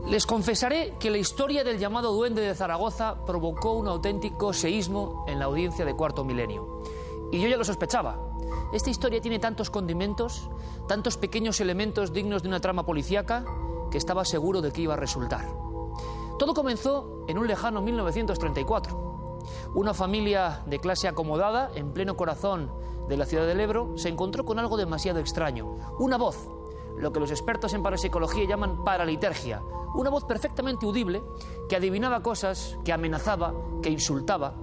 Les confesaré que la historia del llamado Duende de Zaragoza provocó un auténtico seísmo en la audiencia de Cuarto Milenio. Y yo ya lo sospechaba. Esta historia tiene tantos condimentos, tantos pequeños elementos dignos de una trama policíaca, que estaba seguro de que iba a resultar. Todo comenzó en un lejano 1934. Una familia de clase acomodada, en pleno corazón de la ciudad del Ebro, se encontró con algo demasiado extraño. Una voz, lo que los expertos en parapsicología llaman paralitergia. Una voz perfectamente audible que adivinaba cosas, que amenazaba, que insultaba.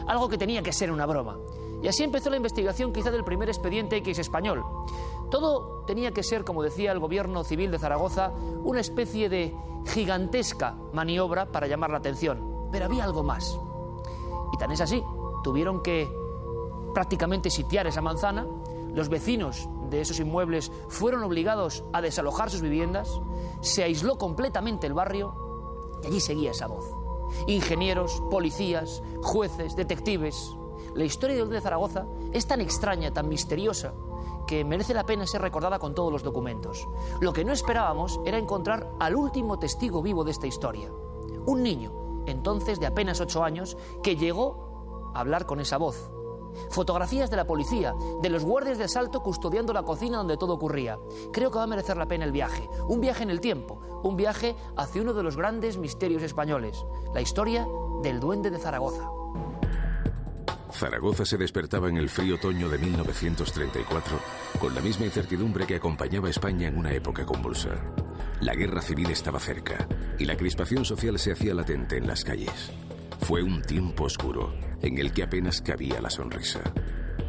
Algo que tenía que ser una broma. Y así empezó la investigación quizá del primer expediente X español. Todo tenía que ser, como decía el gobierno civil de Zaragoza, una especie de gigantesca maniobra para llamar la atención. Pero había algo más. Y tan es así, tuvieron que prácticamente sitiar esa manzana. Los vecinos de esos inmuebles fueron obligados a desalojar sus viviendas. Se aisló completamente el barrio y allí seguía esa voz. Ingenieros, policías, jueces, detectives. La historia del Duende de Zaragoza es tan extraña, tan misteriosa, que merece la pena ser recordada con todos los documentos. Lo que no esperábamos era encontrar al último testigo vivo de esta historia. Un niño, entonces de apenas 8 años, que llegó a hablar con esa voz. Fotografías de la policía, de los guardias de asalto custodiando la cocina donde todo ocurría. Creo que va a merecer la pena el viaje. Un viaje en el tiempo, un viaje hacia uno de los grandes misterios españoles. La historia del Duende de Zaragoza. Zaragoza se despertaba en el frío otoño de 1934 con la misma incertidumbre que acompañaba a España en una época convulsa. La guerra civil estaba cerca y la crispación social se hacía latente en las calles. Fue un tiempo oscuro en el que apenas cabía la sonrisa.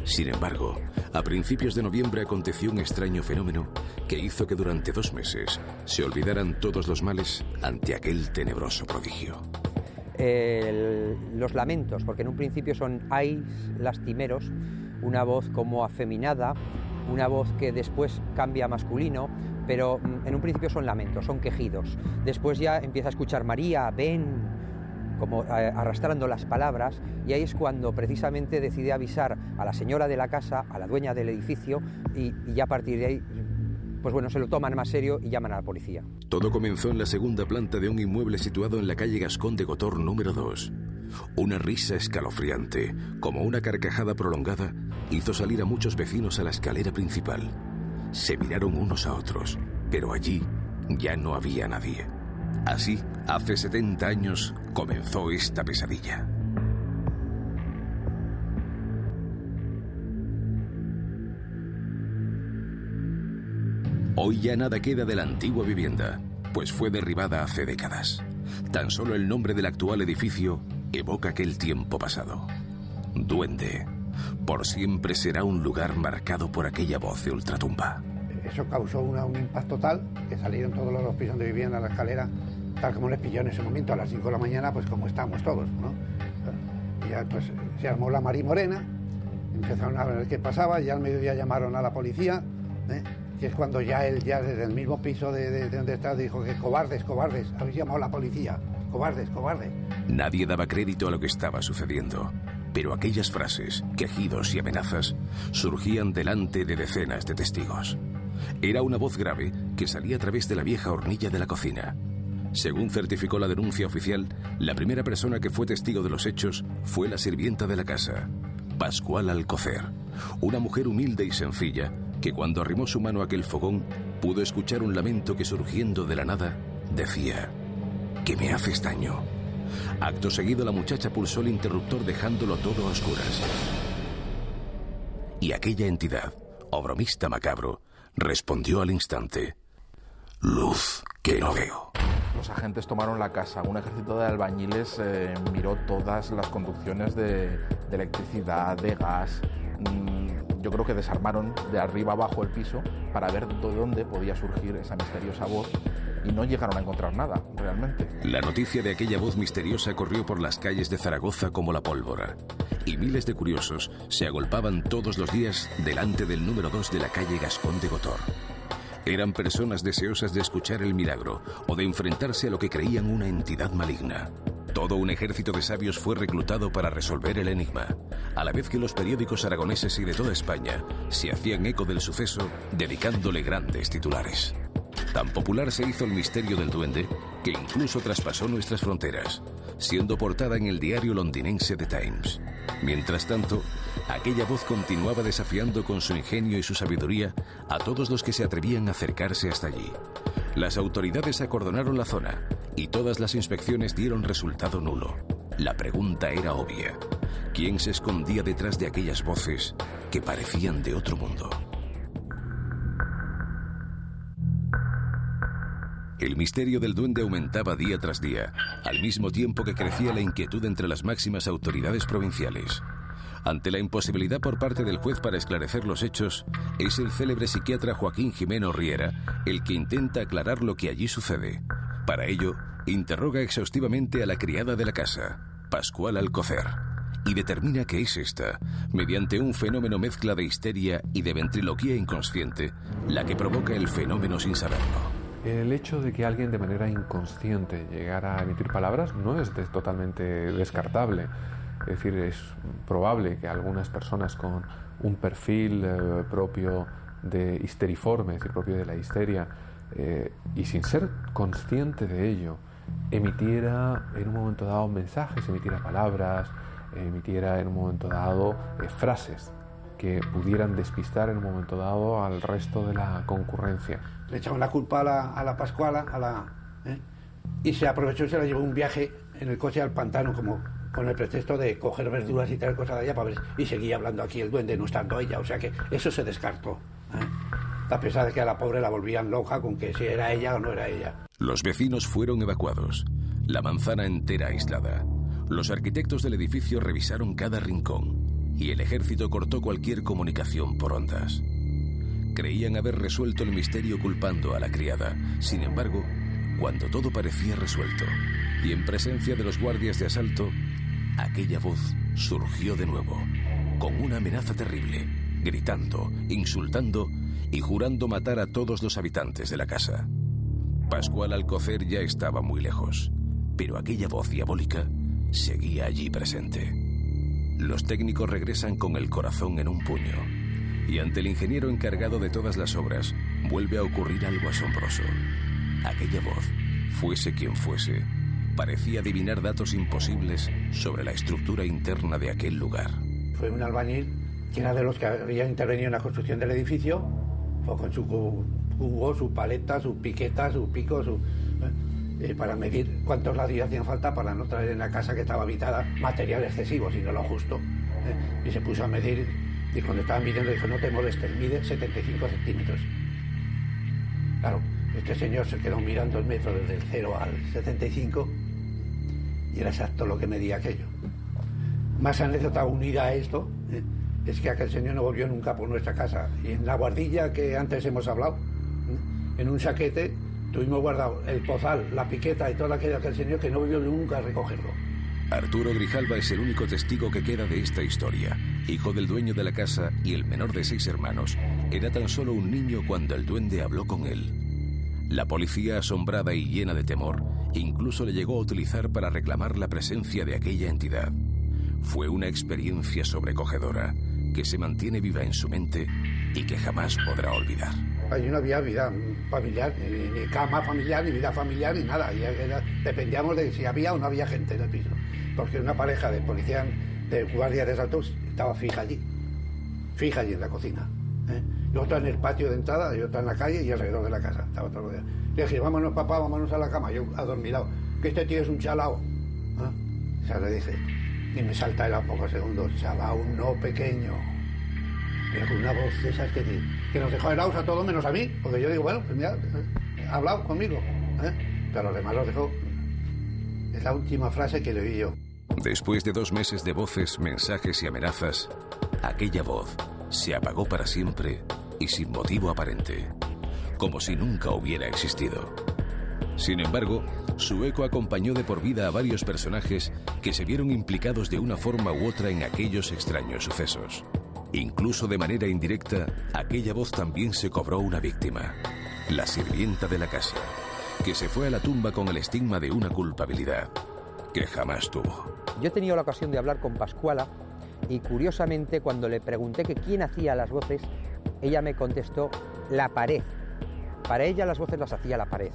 Sin embargo, a principios de noviembre aconteció un extraño fenómeno que hizo que durante 2 meses se olvidaran todos los males ante aquel tenebroso prodigio. Los lamentos, porque en un principio son ais lastimeros, una voz como afeminada, una voz que después cambia a masculino, pero en un principio son lamentos, son quejidos. Después ya empieza a escuchar María, ven, como arrastrando las palabras, y ahí es cuando precisamente decide avisar a la señora de la casa, a la dueña del edificio, y ya a partir de ahí, pues bueno, se lo toman más serio y llaman a la policía. Todo comenzó en la segunda planta de un inmueble situado en la calle Gascón de Gotor número 2. Una risa escalofriante, como una carcajada prolongada, hizo salir a muchos vecinos a la escalera principal. Se miraron unos a otros, pero allí ya no había nadie. Así, hace 70 años, comenzó esta pesadilla. Hoy ya nada queda de la antigua vivienda, pues fue derribada hace décadas. Tan solo el nombre del actual edificio evoca aquel tiempo pasado. Duende, por siempre será un lugar marcado por aquella voz de ultratumba. Eso causó un impacto tal que salieron todos los pisos de vivienda a la escalera, tal como les pilló en ese momento, a las 5 de la mañana, pues como estamos todos, ¿no? Y ya pues se armó la marimorena, empezaron a ver qué pasaba, ya al mediodía llamaron a la policía, que es cuando ya él, ya desde el mismo piso de donde está, dijo que cobardes, habéis llamado a la policía, cobardes. Nadie daba crédito a lo que estaba sucediendo, pero aquellas frases, quejidos y amenazas surgían delante de decenas de testigos. Era una voz grave que salía a través de la vieja hornilla de la cocina. Según certificó la denuncia oficial, la primera persona que fue testigo de los hechos fue la sirvienta de la casa, Pascual Alcocer, una mujer humilde y sencilla que cuando arrimó su mano a aquel fogón pudo escuchar un lamento que surgiendo de la nada decía: «¿Que me haces daño?». Acto seguido la muchacha pulsó el interruptor dejándolo todo a oscuras. Y aquella entidad, o bromista macabro, respondió al instante: «Luz que no veo». Los agentes tomaron la casa, un ejército de albañiles miró todas las conducciones de electricidad, de gas. Yo creo que desarmaron de arriba abajo el piso para ver de dónde podía surgir esa misteriosa voz y no llegaron a encontrar nada, realmente. La noticia de aquella voz misteriosa corrió por las calles de Zaragoza como la pólvora, y miles de curiosos se agolpaban todos los días delante del número 2 de la calle Gascón de Gotor. Eran personas deseosas de escuchar el milagro o de enfrentarse a lo que creían una entidad maligna. Todo un ejército de sabios fue reclutado para resolver el enigma, a la vez que los periódicos aragoneses y de toda España se hacían eco del suceso, dedicándole grandes titulares. Tan popular se hizo el misterio del duende que incluso traspasó nuestras fronteras, siendo portada en el diario londinense The Times. Mientras tanto, aquella voz continuaba desafiando con su ingenio y su sabiduría a todos los que se atrevían a acercarse hasta allí. Las autoridades acordonaron la zona y todas las inspecciones dieron resultado nulo. La pregunta era obvia: ¿quién se escondía detrás de aquellas voces que parecían de otro mundo? El misterio del duende aumentaba día tras día, al mismo tiempo que crecía la inquietud entre las máximas autoridades provinciales. Ante la imposibilidad por parte del juez para esclarecer los hechos, es el célebre psiquiatra Joaquín Jimeno Riera el que intenta aclarar lo que allí sucede. Para ello, interroga exhaustivamente a la criada de la casa, Pascual Alcocer, y determina que es esta, mediante un fenómeno mezcla de histeria y de ventriloquía inconsciente, la que provoca el fenómeno sin saberlo. El hecho de que alguien de manera inconsciente llegara a emitir palabras no es totalmente descartable. Es decir, es probable que algunas personas con un perfil propio de histeriforme, es decir, propio de la histeria, y sin ser consciente de ello, emitiera en un momento dado mensajes, emitiera palabras, emitiera en un momento dado frases que pudieran despistar en un momento dado al resto de la concurrencia. Le echaban la culpa a la Pascuala, y se aprovechó y se la llevó un viaje en el coche al pantano, como con el pretexto de coger verduras y traer cosas de allá para ver, y seguía hablando aquí el duende, no estando ella, o sea que eso se descartó, a pesar de que a la pobre la volvían loca con que si era ella o no era ella. Los vecinos fueron evacuados, la manzana entera aislada. Los arquitectos del edificio revisaron cada rincón y el ejército cortó cualquier comunicación por ondas. Creían haber resuelto el misterio culpando a la criada. Sin embargo, cuando todo parecía resuelto y en presencia de los guardias de asalto, aquella voz surgió de nuevo, con una amenaza terrible, gritando, insultando y jurando matar a todos los habitantes de la casa. Pascual Alcocer ya estaba muy lejos, pero aquella voz diabólica seguía allí presente. Los técnicos regresan con el corazón en un puño, y ante el ingeniero encargado de todas las obras, vuelve a ocurrir algo asombroso. Aquella voz, fuese quien fuese, parecía adivinar datos imposibles sobre la estructura interna de aquel lugar. Fue un albañil que era de los que había intervenido en la construcción del edificio, fue con su cubo, su paleta, su piqueta, su pico, para medir cuántos ladrillos hacían falta para no traer en la casa que estaba habitada material excesivo, sino lo justo. Y se puso a medir, y cuando estaban midiendo dijo: no te molestes, mide 75 centímetros. Claro, este señor se quedó mirando el metro desde el 0 al 75 y era exacto lo que medía aquello. Más anécdota unida a esto es que aquel señor no volvió nunca por nuestra casa, y en la guardilla que antes hemos hablado, en un saquete tuvimos guardado el pozal, la piqueta y todo aquello de aquel señor, que no volvió nunca a recogerlo. Arturo Grijalva es el único testigo que queda de esta historia. Hijo del dueño de la casa y el menor de 6 hermanos, era tan solo un niño cuando el duende habló con él. La policía, asombrada y llena de temor, incluso le llegó a utilizar para reclamar la presencia de aquella entidad. Fue una experiencia sobrecogedora que se mantiene viva en su mente y que jamás podrá olvidar. Allí no había vida familiar, ni cama familiar, ni vida familiar, ni nada. Dependíamos de si había o no había gente en el piso. Porque una pareja de policía, de guardia de asalto, estaba fija allí en la cocina. Y otra en el patio de entrada, y otra en la calle y alrededor de la casa. Estaba todo rodeado. Le dije: vámonos, papá, vámonos a la cama. Yo adormilado, que este tío es un chalao. O sea, le dije, y me salta él a pocos segundos: chalao, no pequeño. Pero con una voz de esas que nos dejó helados a todos menos a mí, porque yo digo, bueno, pues mira, ha hablado conmigo, pero a los demás los dejó. Es la última frase que le oí yo. Después de 2 meses de voces, mensajes y amenazas, aquella voz se apagó para siempre y sin motivo aparente, como si nunca hubiera existido. Sin embargo, su eco acompañó de por vida a varios personajes que se vieron implicados de una forma u otra en aquellos extraños sucesos. Incluso de manera indirecta, aquella voz también se cobró una víctima, la sirvienta de la casa, que se fue a la tumba con el estigma de una culpabilidad que jamás tuvo. Yo he tenido la ocasión de hablar con Pascuala y curiosamente cuando le pregunté que quién hacía las voces, ella me contestó: la pared. Para ella las voces las hacía la pared.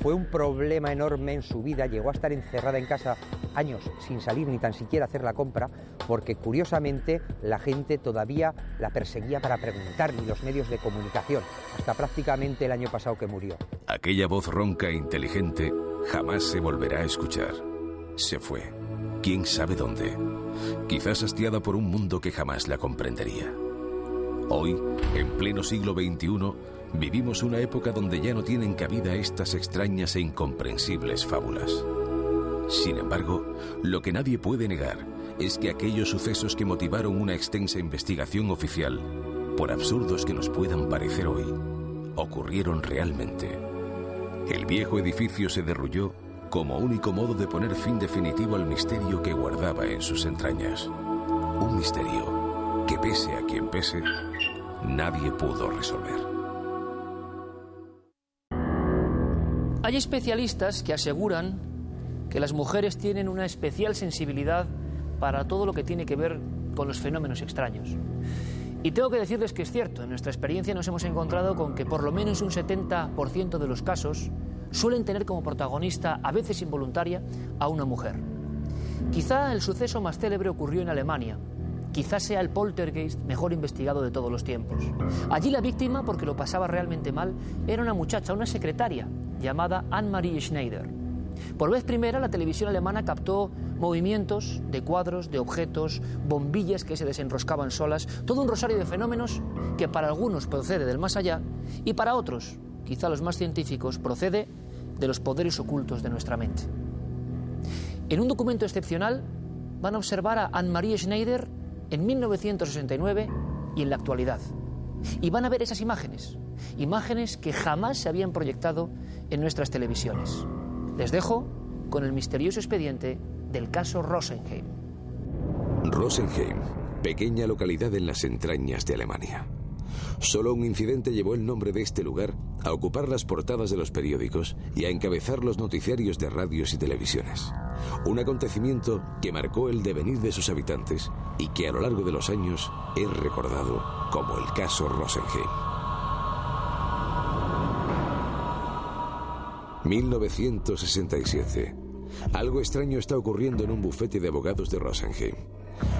Fue un problema enorme en su vida, llegó a estar encerrada en casa años sin salir ni tan siquiera hacer la compra, porque curiosamente la gente todavía la perseguía para preguntarle, los medios de comunicación, hasta prácticamente el año pasado que murió. Aquella voz ronca e inteligente jamás se volverá a escuchar. Se fue. ¿Quién sabe dónde? Quizás hastiada por un mundo que jamás la comprendería. Hoy, en pleno siglo XXI, vivimos una época donde ya no tienen cabida estas extrañas e incomprensibles fábulas. Sin embargo, lo que nadie puede negar es que aquellos sucesos que motivaron una extensa investigación oficial, por absurdos que nos puedan parecer hoy, ocurrieron realmente. El viejo edificio se derrulló como único modo de poner fin definitivo al misterio que guardaba en sus entrañas. Un misterio que, pese a quien pese, nadie pudo resolver. Hay especialistas que aseguran que las mujeres tienen una especial sensibilidad para todo lo que tiene que ver con los fenómenos extraños. Y tengo que decirles que es cierto, en nuestra experiencia nos hemos encontrado con que por lo menos un 70% de los casos suelen tener como protagonista, a veces involuntaria, a una mujer. Quizá el suceso más célebre ocurrió en Alemania. Quizá sea el poltergeist mejor investigado de todos los tiempos. Allí la víctima, porque lo pasaba realmente mal, era una muchacha, una secretaria, llamada Annemarie Schneider. Por vez primera, la televisión alemana captó movimientos de cuadros, de objetos, bombillas que se desenroscaban solas, todo un rosario de fenómenos que para algunos procede del más allá y para otros, quizá los más científicos, procede de los poderes ocultos de nuestra mente. En un documento excepcional van a observar a Annemarie Schneider en 1969 y en la actualidad. Y van a ver esas imágenes, imágenes que jamás se habían proyectado en nuestras televisiones. Les dejo con el misterioso expediente del caso Rosenheim. Rosenheim, pequeña localidad en las entrañas de Alemania. Solo un incidente llevó el nombre de este lugar a ocupar las portadas de los periódicos y a encabezar los noticiarios de radios y televisiones. Un acontecimiento que marcó el devenir de sus habitantes y que a lo largo de los años es recordado como el caso Rosenheim. 1967. Algo extraño está ocurriendo en un bufete de abogados de Rosenheim.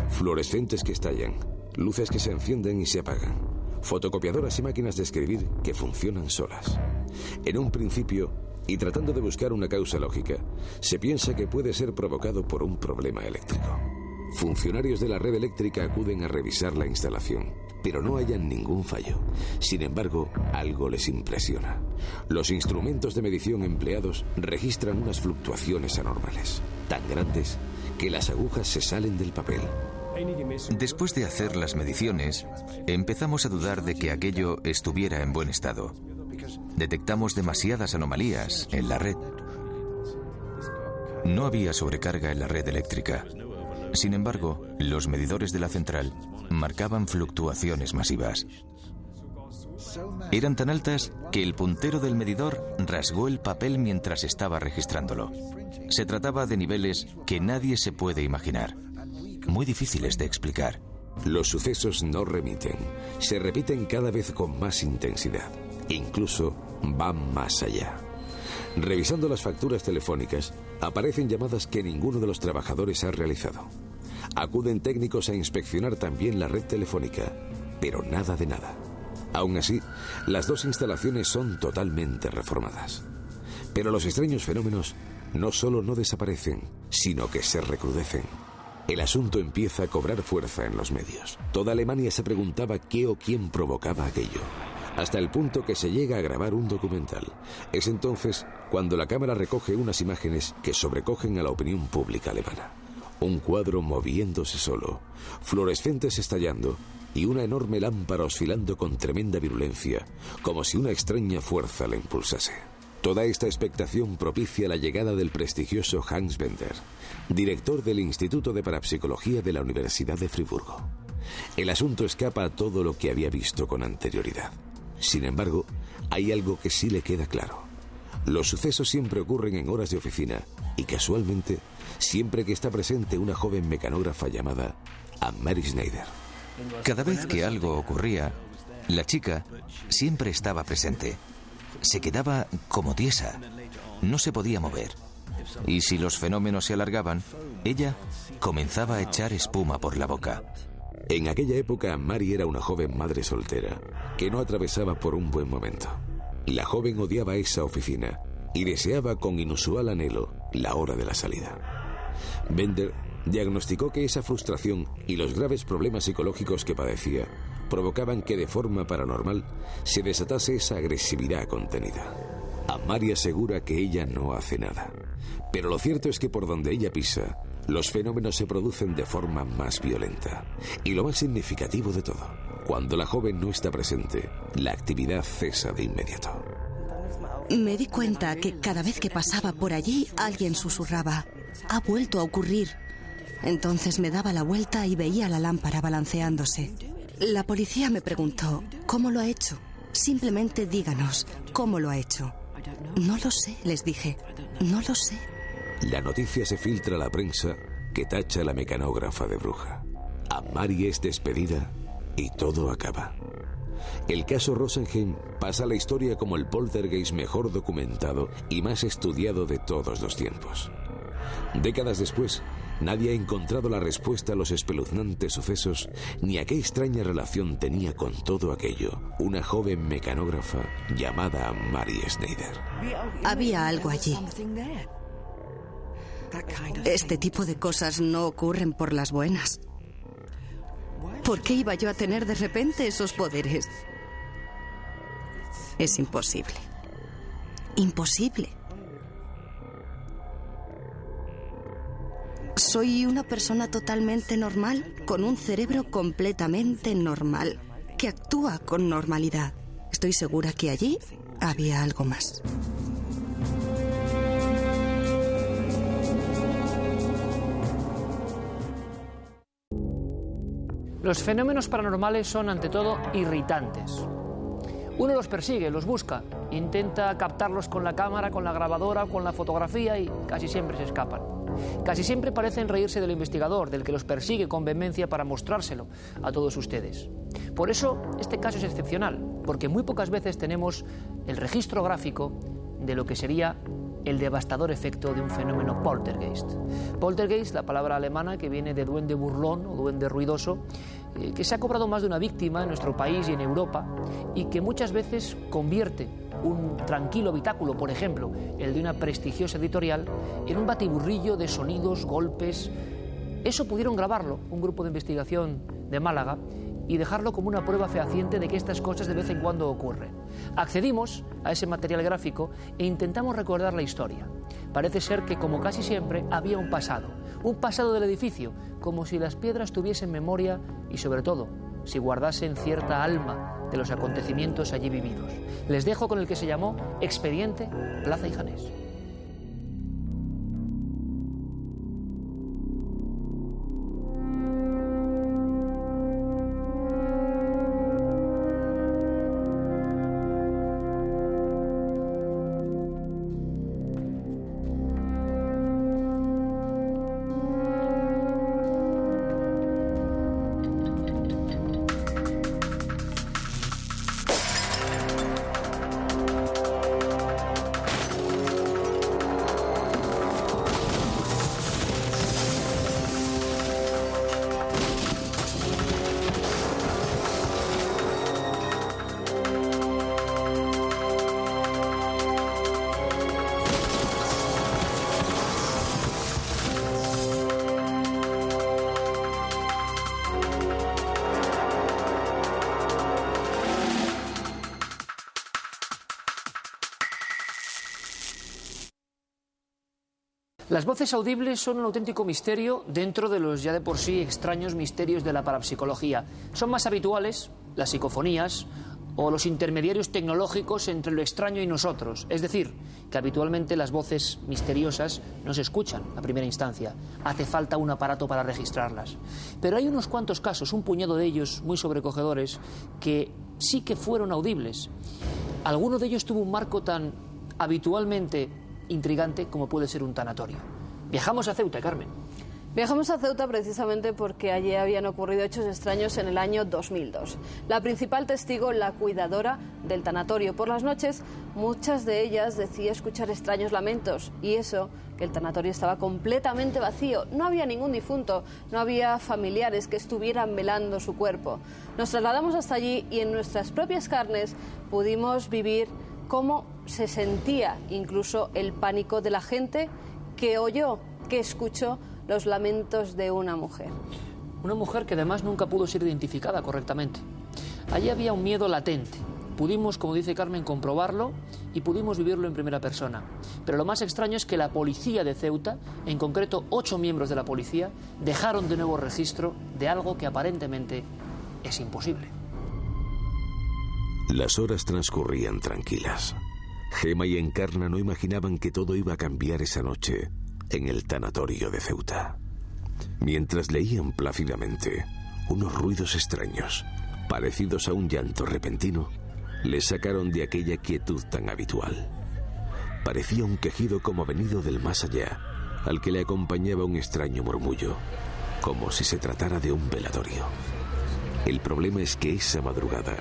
Fluorescentes que estallan, luces que se encienden y se apagan, fotocopiadoras y máquinas de escribir que funcionan solas. En un principio, y tratando de buscar una causa lógica, se piensa que puede ser provocado por un problema eléctrico. Funcionarios de la red eléctrica acuden a revisar la instalación, pero no hallan ningún fallo. Sin embargo, algo les impresiona. Los instrumentos de medición empleados registran unas fluctuaciones anormales, tan grandes que las agujas se salen del papel. Después de hacer las mediciones, empezamos a dudar de que aquello estuviera en buen estado. Detectamos demasiadas anomalías en la red. No había sobrecarga en la red eléctrica. Sin embargo, los medidores de la central marcaban fluctuaciones masivas. Eran tan altas que el puntero del medidor rasgó el papel mientras estaba registrándolo. Se trataba de niveles que nadie se puede imaginar, muy difíciles de explicar. Los sucesos no remiten, se repiten cada vez con más intensidad. Incluso van más allá. Revisando las facturas telefónicas, aparecen llamadas que ninguno de los trabajadores ha realizado. Acuden técnicos a inspeccionar también la red telefónica, pero nada de nada. Aún así, las dos instalaciones son totalmente reformadas. Pero los extraños fenómenos no solo no desaparecen, sino que se recrudecen. El asunto empieza a cobrar fuerza en los medios. Toda Alemania se preguntaba qué o quién provocaba aquello, hasta el punto que se llega a grabar un documental. Es entonces cuando la cámara recoge unas imágenes que sobrecogen a la opinión pública alemana. Un cuadro moviéndose solo, fluorescentes estallando y una enorme lámpara oscilando con tremenda virulencia, como si una extraña fuerza la impulsase. Toda esta expectación propicia la llegada del prestigioso Hans Bender, director del Instituto de Parapsicología de la Universidad de Friburgo. El asunto escapa a todo lo que había visto con anterioridad. Sin embargo, hay algo que sí le queda claro. Los sucesos siempre ocurren en horas de oficina y, casualmente, siempre que está presente una joven mecanógrafa llamada Annemarie Schneider. Cada vez que algo ocurría, la chica siempre estaba presente. se quedaba como tiesa. No se podía mover. Y si los fenómenos se alargaban, ella comenzaba a echar espuma por la boca. En aquella época, Mary era una joven madre soltera que no atravesaba por un buen momento. La joven odiaba esa oficina y deseaba con inusual anhelo la hora de la salida. Bender diagnosticó que esa frustración y los graves problemas psicológicos que padecía provocaban que de forma paranormal se desatase esa agresividad contenida. Mary asegura que ella no hace nada, pero lo cierto es que por donde ella pisa, los fenómenos se producen de forma más violenta. Y lo más significativo de todo, cuando la joven no está presente, la actividad cesa de inmediato. Me di cuenta que cada vez que pasaba por allí, alguien susurraba: ha vuelto a ocurrir. Entonces me daba la vuelta y veía la lámpara balanceándose. La policía me preguntó: ¿cómo lo ha hecho? Simplemente díganos, ¿cómo lo ha hecho? No lo sé, les dije. No lo sé. La noticia se filtra a la prensa, que tacha a la mecanógrafa de bruja. Mary es despedida y todo acaba. El caso Rosenheim pasa a la historia como el poltergeist mejor documentado y más estudiado de todos los tiempos. Décadas después, nadie ha encontrado la respuesta a los espeluznantes sucesos ni a qué extraña relación tenía con todo aquello una joven mecanógrafa llamada Mary Snyder. Había algo allí. Este tipo de cosas no ocurren por las buenas. ¿Por qué iba yo a tener de repente esos poderes? Es imposible. Imposible. Soy una persona totalmente normal, con un cerebro completamente normal, que actúa con normalidad. Estoy segura que allí había algo más. Los fenómenos paranormales son, ante todo, irritantes. Uno los persigue, los busca, intenta captarlos con la cámara, con la grabadora, con la fotografía y casi siempre se escapan. Casi siempre parecen reírse del investigador, del que los persigue con vehemencia para mostrárselo a todos ustedes. Por eso, este caso es excepcional, porque muy pocas veces tenemos el registro gráfico de lo que sería el devastador efecto de un fenómeno poltergeist. Poltergeist, la palabra alemana que viene de duende burlón o duende ruidoso, que se ha cobrado más de una víctima en nuestro país y en Europa y que muchas veces convierte un tranquilo habitáculo, por ejemplo, el de una prestigiosa editorial, en un batiburrillo de sonidos, golpes. Eso pudieron grabarlo un grupo de investigación de Málaga y dejarlo como una prueba fehaciente de que estas cosas de vez en cuando ocurren. Accedimos a ese material gráfico e intentamos recordar la historia. Parece ser que, como casi siempre, había un pasado del edificio, como si las piedras tuviesen memoria y, sobre todo, si guardasen cierta alma de los acontecimientos allí vividos. Les dejo con el que se llamó Expediente Plaza y Janés. Las voces audibles son un auténtico misterio dentro de los ya de por sí extraños misterios de la parapsicología. Son más habituales las psicofonías o los intermediarios tecnológicos entre lo extraño y nosotros. Es decir, que habitualmente las voces misteriosas no se escuchan a primera instancia. Hace falta un aparato para registrarlas. Pero hay unos cuantos casos, un puñado de ellos muy sobrecogedores, que sí que fueron audibles. Alguno de ellos tuvo un marco tan habitualmente intrigante como puede ser un tanatorio. Viajamos a Ceuta, Carmen. Viajamos a Ceuta precisamente porque allí habían ocurrido hechos extraños en el año 2002. La principal testigo, la cuidadora del tanatorio. Por las noches, muchas de ellas decía escuchar extraños lamentos, y eso, que el tanatorio estaba completamente vacío. No había ningún difunto, no había familiares que estuvieran velando su cuerpo. Nos trasladamos hasta allí y en nuestras propias carnes pudimos vivir cómo se sentía incluso el pánico de la gente que oyó, que escuchó los lamentos de una mujer. Una mujer que además nunca pudo ser identificada correctamente. Allí había un miedo latente. Pudimos, como dice Carmen, comprobarlo y pudimos vivirlo en primera persona. Pero lo más extraño es que la policía de Ceuta, en concreto 8 miembros de la policía, dejaron de nuevo registro de algo que aparentemente es imposible. Las horas transcurrían tranquilas. Gema y Encarna no imaginaban que todo iba a cambiar esa noche en el tanatorio de Ceuta. Mientras leían plácidamente, unos ruidos extraños, parecidos a un llanto repentino, les sacaron de aquella quietud tan habitual. Parecía un quejido como venido del más allá, al que le acompañaba un extraño murmullo, como si se tratara de un velatorio. El problema es que esa madrugada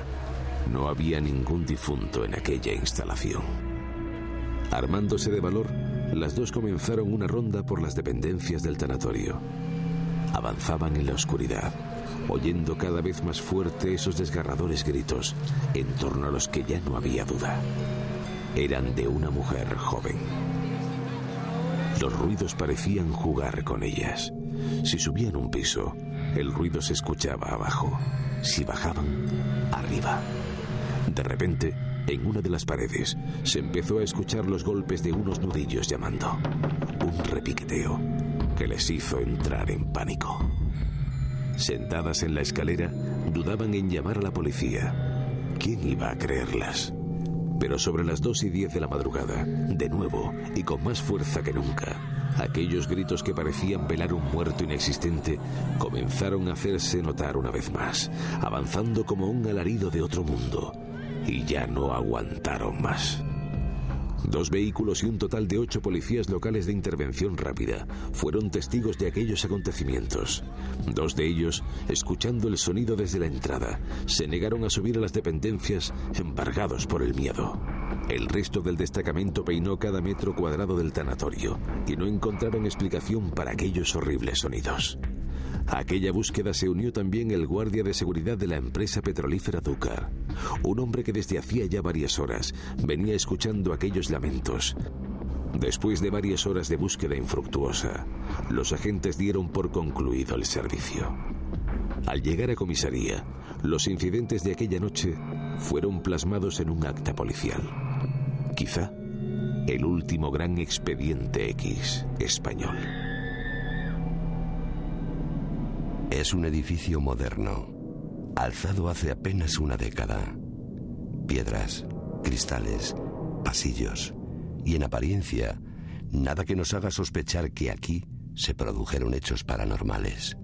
no había ningún difunto en aquella instalación. Armándose de valor, las dos comenzaron una ronda por las dependencias del tanatorio. Avanzaban en la oscuridad, oyendo cada vez más fuerte esos desgarradores gritos, en torno a los que ya no había duda. Eran de una mujer joven. Los ruidos parecían jugar con ellas. Si subían un piso, el ruido se escuchaba abajo. Si bajaban, arriba. De repente, en una de las paredes, se empezó a escuchar los golpes de unos nudillos llamando. Un repiqueteo que les hizo entrar en pánico. Sentadas en la escalera, dudaban en llamar a la policía. ¿Quién iba a creerlas? Pero sobre las 2:10 de la madrugada, de nuevo y con más fuerza que nunca, aquellos gritos que parecían velar un muerto inexistente comenzaron a hacerse notar una vez más, avanzando como un alarido de otro mundo, y ya no aguantaron más. 2 vehículos y un total de 8 policías locales de intervención rápida fueron testigos de aquellos acontecimientos. 2 de ellos, escuchando el sonido desde la entrada, se negaron a subir a las dependencias embargados por el miedo. El resto del destacamento peinó cada metro cuadrado del tanatorio y no encontraron explicación para aquellos horribles sonidos. A aquella búsqueda se unió también el guardia de seguridad de la empresa petrolífera Dúcar, un hombre que desde hacía ya varias horas venía escuchando aquellos lamentos. Después de varias horas de búsqueda infructuosa, los agentes dieron por concluido el servicio. Al llegar a comisaría, los incidentes de aquella noche fueron plasmados en un acta policial. Quizá el último gran expediente X español. Es un edificio moderno, alzado hace apenas una década. Piedras, cristales, pasillos y en apariencia, nada que nos haga sospechar que aquí se produjeron hechos paranormales.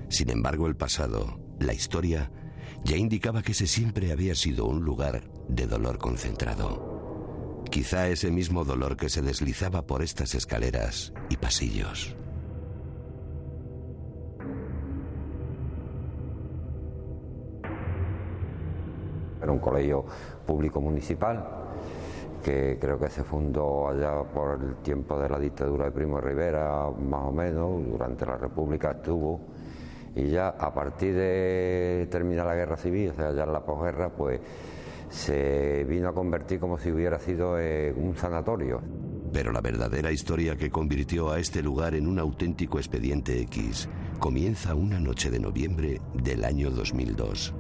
Sin embargo, el pasado, la historia, ya indicaba que ese siempre había sido un lugar de dolor concentrado. Quizá ese mismo dolor que se deslizaba por estas escaleras y pasillos. Era un colegio público municipal que creo que se fundó allá por el tiempo de la dictadura de Primo de Rivera, más o menos, durante la República estuvo, y ya a partir de terminar la Guerra Civil, o sea, ya en la posguerra, pues se vino a convertir como si hubiera sido un sanatorio. Pero la verdadera historia que convirtió a este lugar en un auténtico expediente X comienza una noche de noviembre del año 2002.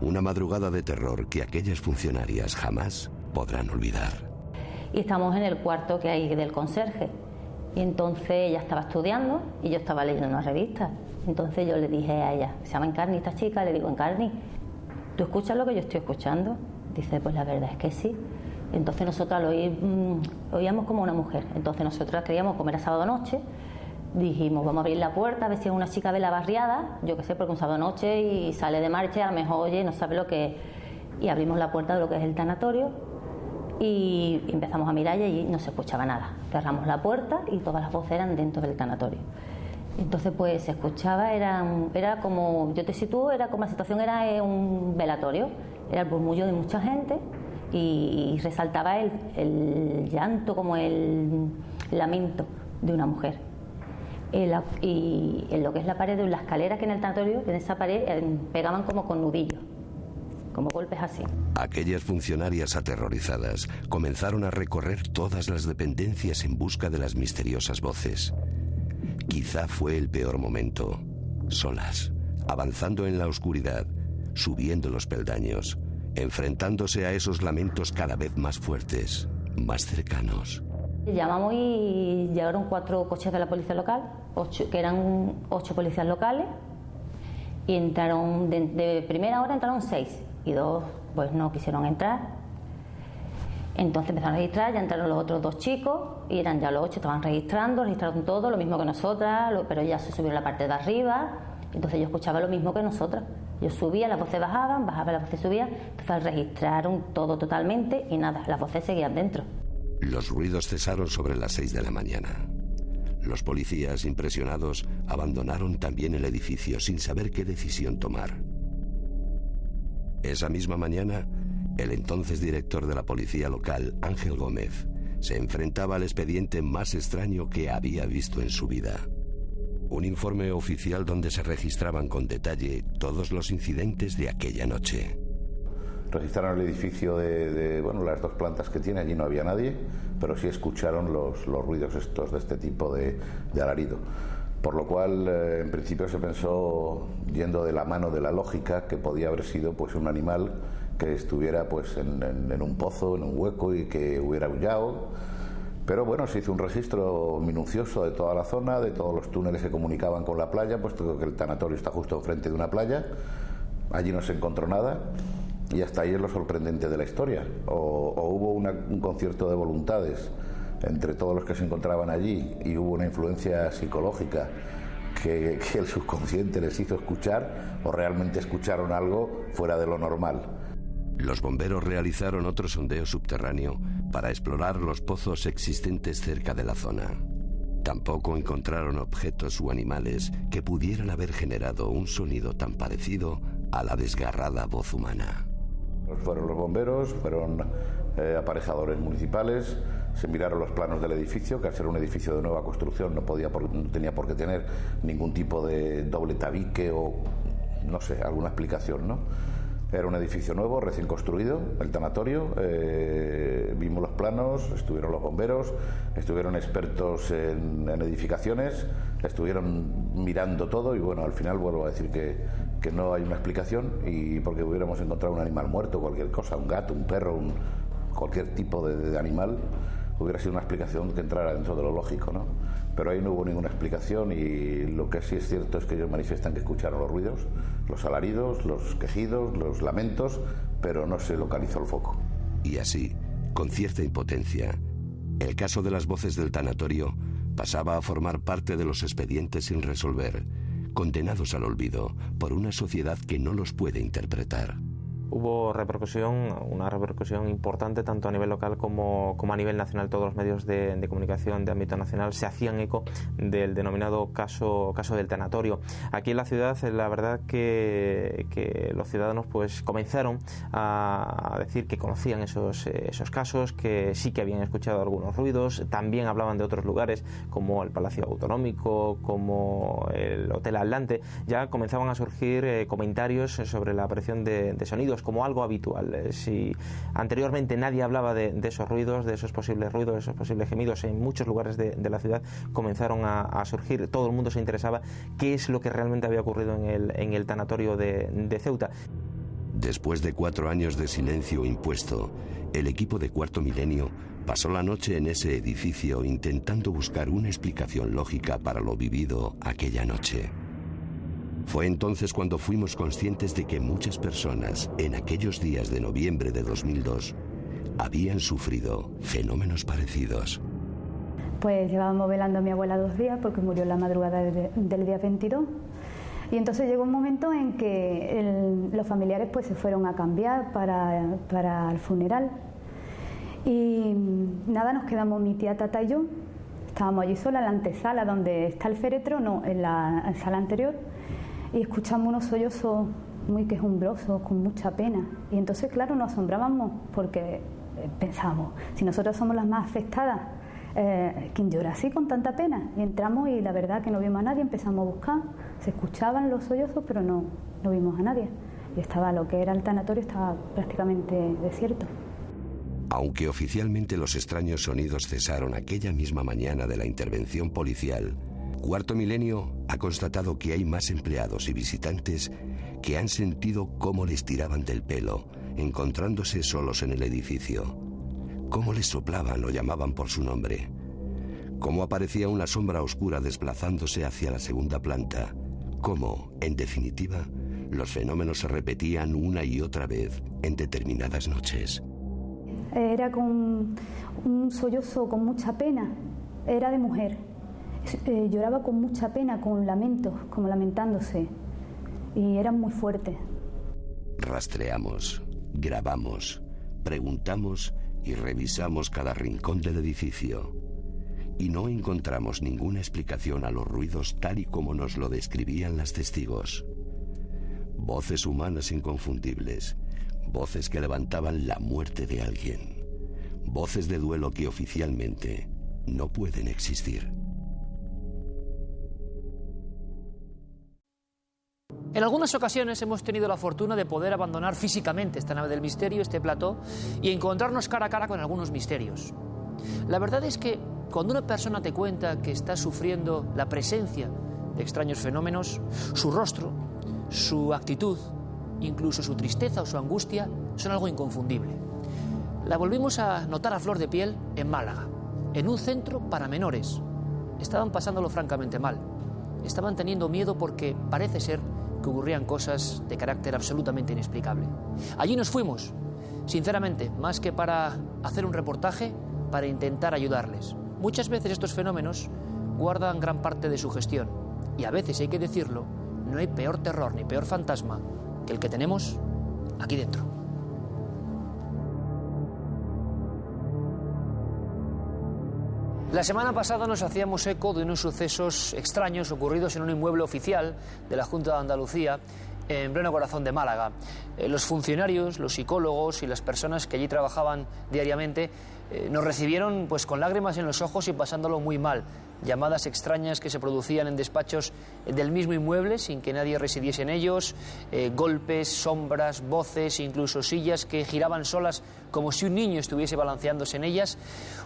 Una madrugada de terror que aquellas funcionarias jamás podrán olvidar. Y estamos en el cuarto que hay del conserje. Y entonces ella estaba estudiando y yo estaba leyendo una revista. Entonces yo le dije a ella, se llama Encarni esta chica, le digo, Encarni, ¿tú escuchas lo que yo estoy escuchando? Dice, pues la verdad es que sí. Entonces nosotras lo oíamos como una mujer. Entonces nosotras creíamos, como era sábado noche, dijimos, vamos a abrir la puerta, a ver si es una chica de la barriada, yo qué sé, porque un sábado noche y sale de marcha, a lo mejor oye, no sabe lo que es. Y abrimos la puerta de lo que es el tanatorio y empezamos a mirar y allí no se escuchaba nada. Cerramos la puerta y todas las voces eran dentro del tanatorio. Entonces pues se escuchaba, era como, yo te sitúo, era como la situación era un velatorio, era el murmullo de mucha gente y resaltaba el llanto, como el lamento de una mujer. Y en lo que es la pared de la escalera que en el tanatorio, en esa pared pegaban como con nudillos, como golpes así. Aquellas funcionarias aterrorizadas comenzaron a recorrer todas las dependencias en busca de las misteriosas voces. Quizá fue el peor momento. Solas, avanzando en la oscuridad, subiendo los peldaños, enfrentándose a esos lamentos cada vez más fuertes, más cercanos. Llamamos y llegaron 4 coches de la policía local, que eran 8 policías locales, y entraron, de primera hora entraron 6 y 2 pues no quisieron entrar. Entonces empezaron a registrar, ya entraron los otros 2 chicos y eran ya los 8, estaban registraron todo, lo mismo que nosotras, pero ya se subieron a la parte de arriba, entonces yo escuchaba lo mismo que nosotras. Yo subía, las voces bajaban, las voces subían, entonces registraron todo totalmente y nada, las voces seguían dentro. Los ruidos cesaron sobre las 6 de la mañana. Los policías, impresionados, abandonaron también el edificio sin saber qué decisión tomar. Esa misma mañana, el entonces director de la policía local, Ángel Gómez, se enfrentaba al expediente más extraño que había visto en su vida. Un informe oficial donde se registraban con detalle todos los incidentes de aquella noche. Registraron el edificio de las 2 plantas que tiene, allí no había nadie, pero sí escucharon los ruidos estos de este tipo de alarido. Por lo cual, en principio se pensó, yendo de la mano de la lógica, que podía haber sido pues un animal que estuviera pues en un pozo, en un hueco y que hubiera aullado. Pero bueno, se hizo un registro minucioso de toda la zona, de todos los túneles que comunicaban con la playa, puesto que el tanatorio está justo enfrente de una playa. Allí no se encontró nada. Y hasta ahí es lo sorprendente de la historia. O hubo un concierto de voluntades entre todos los que se encontraban allí y hubo una influencia psicológica que el subconsciente les hizo escuchar, o realmente escucharon algo fuera de lo normal. Los bomberos realizaron otro sondeo subterráneo para explorar los pozos existentes cerca de la zona. Tampoco encontraron objetos u animales que pudieran haber generado un sonido tan parecido a la desgarrada voz humana. Fueron los bomberos, fueron aparejadores municipales, se miraron los planos del edificio, que al ser un edificio de nueva construcción no tenía por qué tener ningún tipo de doble tabique o, no sé, alguna explicación, ¿no? Era un edificio nuevo, recién construido, el tanatorio. Vimos los planos, estuvieron los bomberos, estuvieron expertos en edificaciones, estuvieron mirando todo y bueno, al final vuelvo a decir que no hay una explicación, y porque hubiéramos encontrado un animal muerto, cualquier cosa, un gato, un perro, cualquier tipo de animal, hubiera sido una explicación que entrara dentro de lo lógico, ¿no? Pero ahí no hubo ninguna explicación, y lo que sí es cierto es que ellos manifiestan que escucharon los ruidos, los alaridos, los quejidos, los lamentos, pero no se localizó el foco. Y así, con cierta impotencia, el caso de las voces del tanatorio pasaba a formar parte de los expedientes sin resolver, condenados al olvido por una sociedad que no los puede interpretar. Hubo una repercusión importante tanto a nivel local como a nivel nacional. Todos los medios de comunicación de ámbito nacional se hacían eco del denominado caso del tanatorio. Aquí en la ciudad, la verdad que los ciudadanos pues comenzaron a decir que conocían esos casos, que sí que habían escuchado algunos ruidos. También hablaban de otros lugares como el Palacio Autonómico, como el Hotel Atlante. Ya comenzaban a surgir comentarios sobre la aparición de sonidos como algo habitual. Si anteriormente nadie hablaba de esos ruidos, de esos posibles ruidos, de esos posibles gemidos, en muchos lugares de la ciudad comenzaron a surgir. Todo el mundo se interesaba qué es lo que realmente había ocurrido en el tanatorio de Ceuta. Después de 4 años de silencio impuesto, el equipo de Cuarto Milenio pasó la noche en ese edificio intentando buscar una explicación lógica para lo vivido aquella noche. Fue entonces cuando fuimos conscientes de que muchas personas, en aquellos días de noviembre de 2002, habían sufrido fenómenos parecidos. Pues llevábamos velando a mi abuela 2 días porque murió en la madrugada del día 22. Y entonces llegó un momento en que los familiares pues se fueron a cambiar para el funeral. Y nada, nos quedamos mi tía Tata y yo. Estábamos allí sola en la antesala donde está el féretro, no, en la sala anterior, y escuchamos unos sollozos muy quejumbrosos, con mucha pena. Y entonces, claro, nos asombrábamos porque pensábamos, si nosotros somos las más afectadas, ¿quién llora así con tanta pena? Y entramos y la verdad que no vimos a nadie, empezamos a buscar, se escuchaban los sollozos, pero no vimos a nadie. Y estaba lo que era el tanatorio, estaba prácticamente desierto. Aunque oficialmente los extraños sonidos cesaron aquella misma mañana de la intervención policial, Cuarto Milenio ha constatado que hay más empleados y visitantes que han sentido cómo les tiraban del pelo, encontrándose solos en el edificio. Cómo les soplaban o llamaban por su nombre. Cómo aparecía una sombra oscura desplazándose hacia la segunda planta. Cómo, en definitiva, los fenómenos se repetían una y otra vez en determinadas noches. Era con un sollozo, con mucha pena. Era de mujer. Lloraba con mucha pena, con lamentos, como lamentándose. Y eran muy fuertes. Rastreamos, grabamos, preguntamos y revisamos cada rincón del edificio. Y no encontramos ninguna explicación a los ruidos tal y como nos lo describían las testigos. Voces humanas inconfundibles. Voces que levantaban la muerte de alguien. Voces de duelo que oficialmente no pueden existir. En algunas ocasiones hemos tenido la fortuna de poder abandonar físicamente esta nave del misterio, este plató, y encontrarnos cara a cara con algunos misterios. La verdad es que cuando una persona te cuenta que está sufriendo la presencia de extraños fenómenos, su rostro, su actitud, incluso su tristeza o su angustia, son algo inconfundible. La volvimos a notar a flor de piel en Málaga, en un centro para menores. Estaban pasándolo francamente mal. Estaban teniendo miedo porque parece ser que ocurrían cosas de carácter absolutamente inexplicable. Allí nos fuimos, sinceramente, más que para hacer un reportaje, para intentar ayudarles. Muchas veces estos fenómenos guardan gran parte de su gestión y a veces, hay que decirlo, no hay peor terror ni peor fantasma que el que tenemos aquí dentro. La semana pasada nos hacíamos eco de unos sucesos extraños ocurridos en un inmueble oficial de la Junta de Andalucía en pleno corazón de Málaga. Los funcionarios, los psicólogos y las personas que allí trabajaban diariamente nos recibieron pues con lágrimas en los ojos y pasándolo muy mal. Llamadas extrañas que se producían en despachos del mismo inmueble sin que nadie residiese en ellos, golpes, sombras, voces, incluso sillas que giraban solas como si un niño estuviese balanceándose en ellas.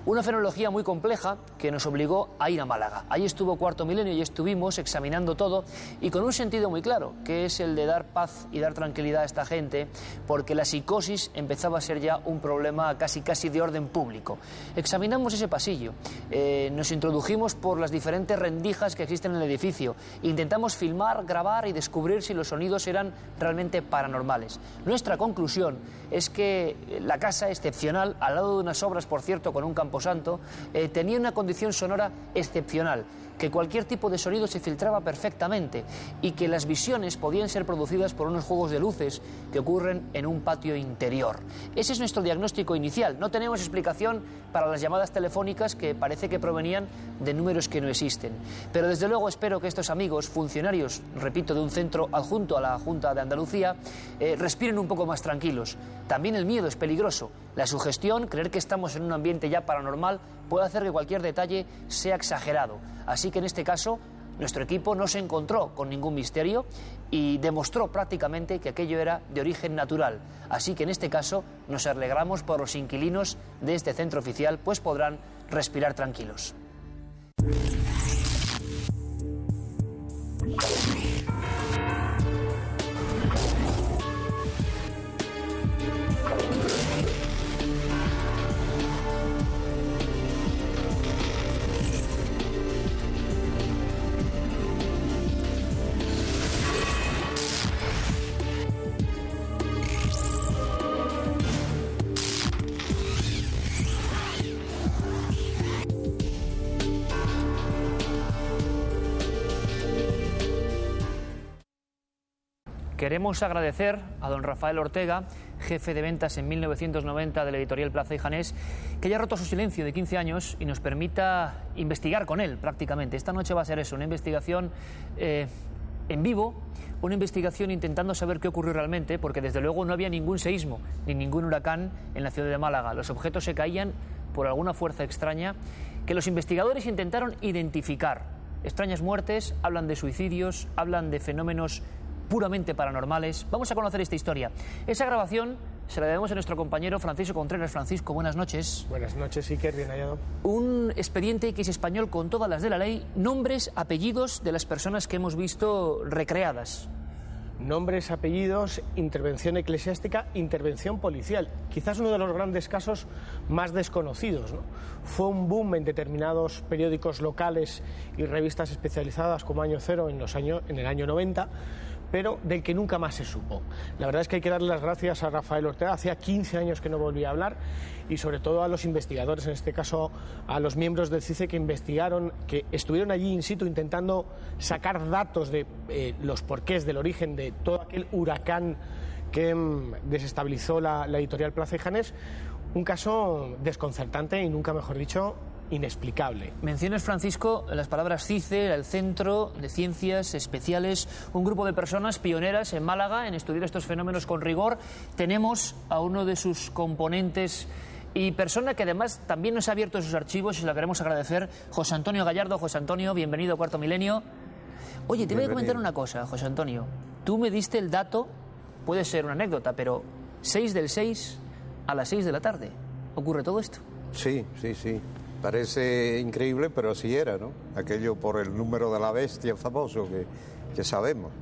Una fenomenología muy compleja que nos obligó a ir a Málaga. Allí estuvo Cuarto Milenio y estuvimos examinando todo y con un sentido muy claro, que es el de dar paz y dar tranquilidad a esta gente, porque la psicosis empezaba a ser ya un problema casi de orden público. Examinamos ese pasillo, nos introdujimos por las diferentes rendijas que existen en el edificio. Intentamos filmar, grabar y descubrir si los sonidos eran realmente paranormales. Nuestra conclusión es que la casa excepcional, al lado de unas obras, por cierto, con un camposanto, tenía una condición sonora excepcional, que cualquier tipo de sonido se filtraba perfectamente y que las visiones podían ser producidas por unos juegos de luces que ocurren en un patio interior. Ese es nuestro diagnóstico inicial. No tenemos explicación para las llamadas telefónicas que parece que provenían de números que no existen. Pero desde luego espero que estos amigos, funcionarios, repito, de un centro adjunto a la Junta de Andalucía, respiren un poco más tranquilos. También el miedo es peligroso. La sugestión, creer que estamos en un ambiente ya paranormal, puede hacer que cualquier detalle sea exagerado. Así que en este caso, nuestro equipo no se encontró con ningún misterio y demostró prácticamente que aquello era de origen natural. Así que en este caso nos alegramos por los inquilinos de este centro oficial, pues podrán respirar tranquilos. Queremos agradecer a don Rafael Ortega, jefe de ventas en 1990 de la editorial Plaza y Janés, que haya roto su silencio de 15 años y nos permita investigar con él prácticamente. Esta noche va a ser eso, una investigación en vivo, una investigación intentando saber qué ocurrió realmente, porque desde luego no había ningún seísmo ni ningún huracán en la ciudad de Málaga. Los objetos se caían por alguna fuerza extraña que los investigadores intentaron identificar. Extrañas muertes, hablan de suicidios, hablan de fenómenos puramente paranormales. Vamos a conocer esta historia. Esa grabación se la debemos a nuestro compañero Francisco Contreras. Francisco, buenas noches. Buenas noches, Iker, bien hallado. Un expediente que es español con todas las de la ley, nombres, apellidos de las personas que hemos visto recreadas. Nombres, apellidos, intervención eclesiástica, intervención policial. Quizás uno de los grandes casos más desconocidos, ¿no? Fue un boom en determinados periódicos locales y revistas especializadas como Año Cero en el año 90, pero del que nunca más se supo. La verdad es que hay que darle las gracias a Rafael Ortega. Hacía 15 años que no volvía a hablar, y sobre todo a los investigadores, en este caso a los miembros del CICE que investigaron, que estuvieron allí in situ intentando sacar datos de los porqués del origen de todo aquel huracán que desestabilizó la editorial Plaza y Janés. Un caso desconcertante y, nunca mejor dicho, inexplicable. Mencionas, Francisco, las palabras CICE, el Centro de Ciencias Especiales, un grupo de personas pioneras en Málaga en estudiar estos fenómenos con rigor. Tenemos a uno de sus componentes y persona que además también nos ha abierto sus archivos y se la queremos agradecer, José Antonio Gallardo. José Antonio, bienvenido a Cuarto Milenio. Oye, te voy a comentar una cosa, José Antonio. Tú me diste el dato, puede ser una anécdota, pero 6/6 a las 6 de la tarde. ¿Ocurre todo esto? Sí. Parece increíble, pero así era, ¿no? Aquello por el número de la bestia famoso que sabemos.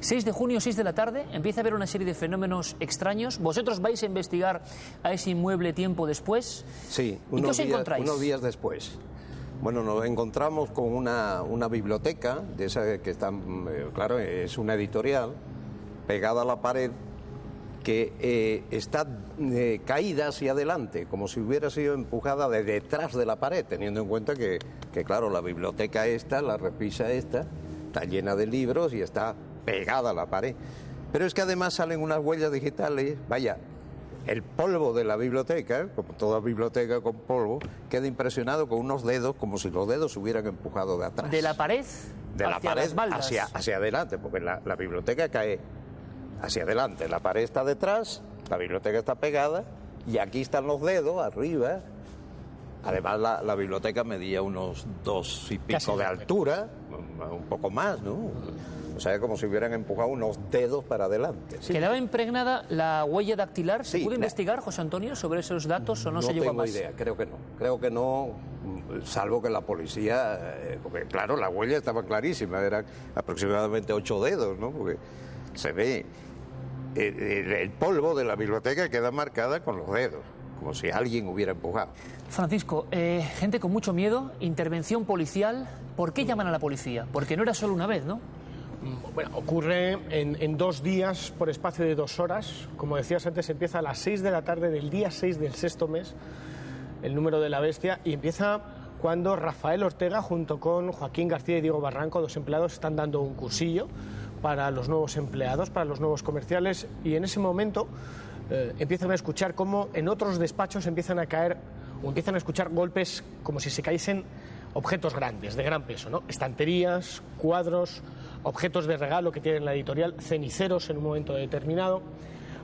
6 de junio, 6 de la tarde, empieza a haber una serie de fenómenos extraños. ¿Vosotros vais a investigar a ese inmueble tiempo después? Sí, ¿Y qué os encontráis? Unos días después. Bueno, nos encontramos con una biblioteca, de esa que está, claro, es una editorial, pegada a la pared, que está caída hacia adelante, como si hubiera sido empujada de detrás de la pared, teniendo en cuenta que claro, la biblioteca esta, la repisa esta, está llena de libros y está pegada a la pared. Pero es que además salen unas huellas digitales, vaya, el polvo de la biblioteca, como toda biblioteca con polvo, queda impresionado con unos dedos, como si los dedos se hubieran empujado de atrás. ¿De la pared? De la pared hacia adelante, porque la biblioteca cae hacia adelante, la pared está detrás, la biblioteca está pegada y aquí están los dedos arriba. Además la biblioteca medía unos 2 y pico de altura, un poco más, ¿no? O sea, como si hubieran empujado unos dedos para adelante. Sí. ¿Quedaba impregnada la huella dactilar? ¿Se pudo investigar, José Antonio, sobre esos datos o no se llegó a más? No tengo idea, creo que no, salvo que la policía, porque claro, la huella estaba clarísima, eran aproximadamente 8 dedos, ¿no? Porque se ve el polvo de la biblioteca queda marcada con los dedos, como si alguien hubiera empujado. Francisco, gente con mucho miedo, intervención policial. ¿Por qué llaman a la policía? Porque no era solo una vez, ¿no? Bueno, ocurre en 2 días por espacio de 2 horas. Como decías antes, empieza a las 6 de la tarde del día 6 del 6º mes, el número de la bestia, y empieza cuando Rafael Ortega, junto con Joaquín García y Diego Barranco, 2 empleados, están dando un cursillo para los nuevos empleados, para los nuevos comerciales, y en ese momento empiezan a escuchar cómo en otros despachos empiezan a caer o empiezan a escuchar golpes como si se caísen objetos grandes, de gran peso, ¿no? Estanterías, cuadros, objetos de regalo que tiene la editorial, ceniceros en un momento determinado.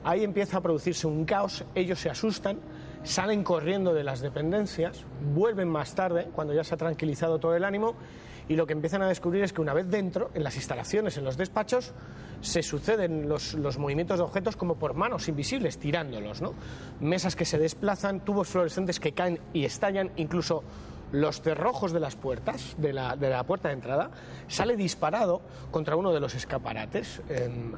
Ahí empieza a producirse un caos, ellos se asustan, salen corriendo de las dependencias, vuelven más tarde, cuando ya se ha tranquilizado todo el ánimo, y lo que empiezan a descubrir es que una vez dentro, en las instalaciones, en los despachos, se suceden los movimientos de objetos como por manos invisibles, tirándolos, ¿no? Mesas que se desplazan, tubos fluorescentes que caen y estallan, incluso los cerrojos de las puertas, de la puerta de entrada, sale disparado contra uno de los escaparates.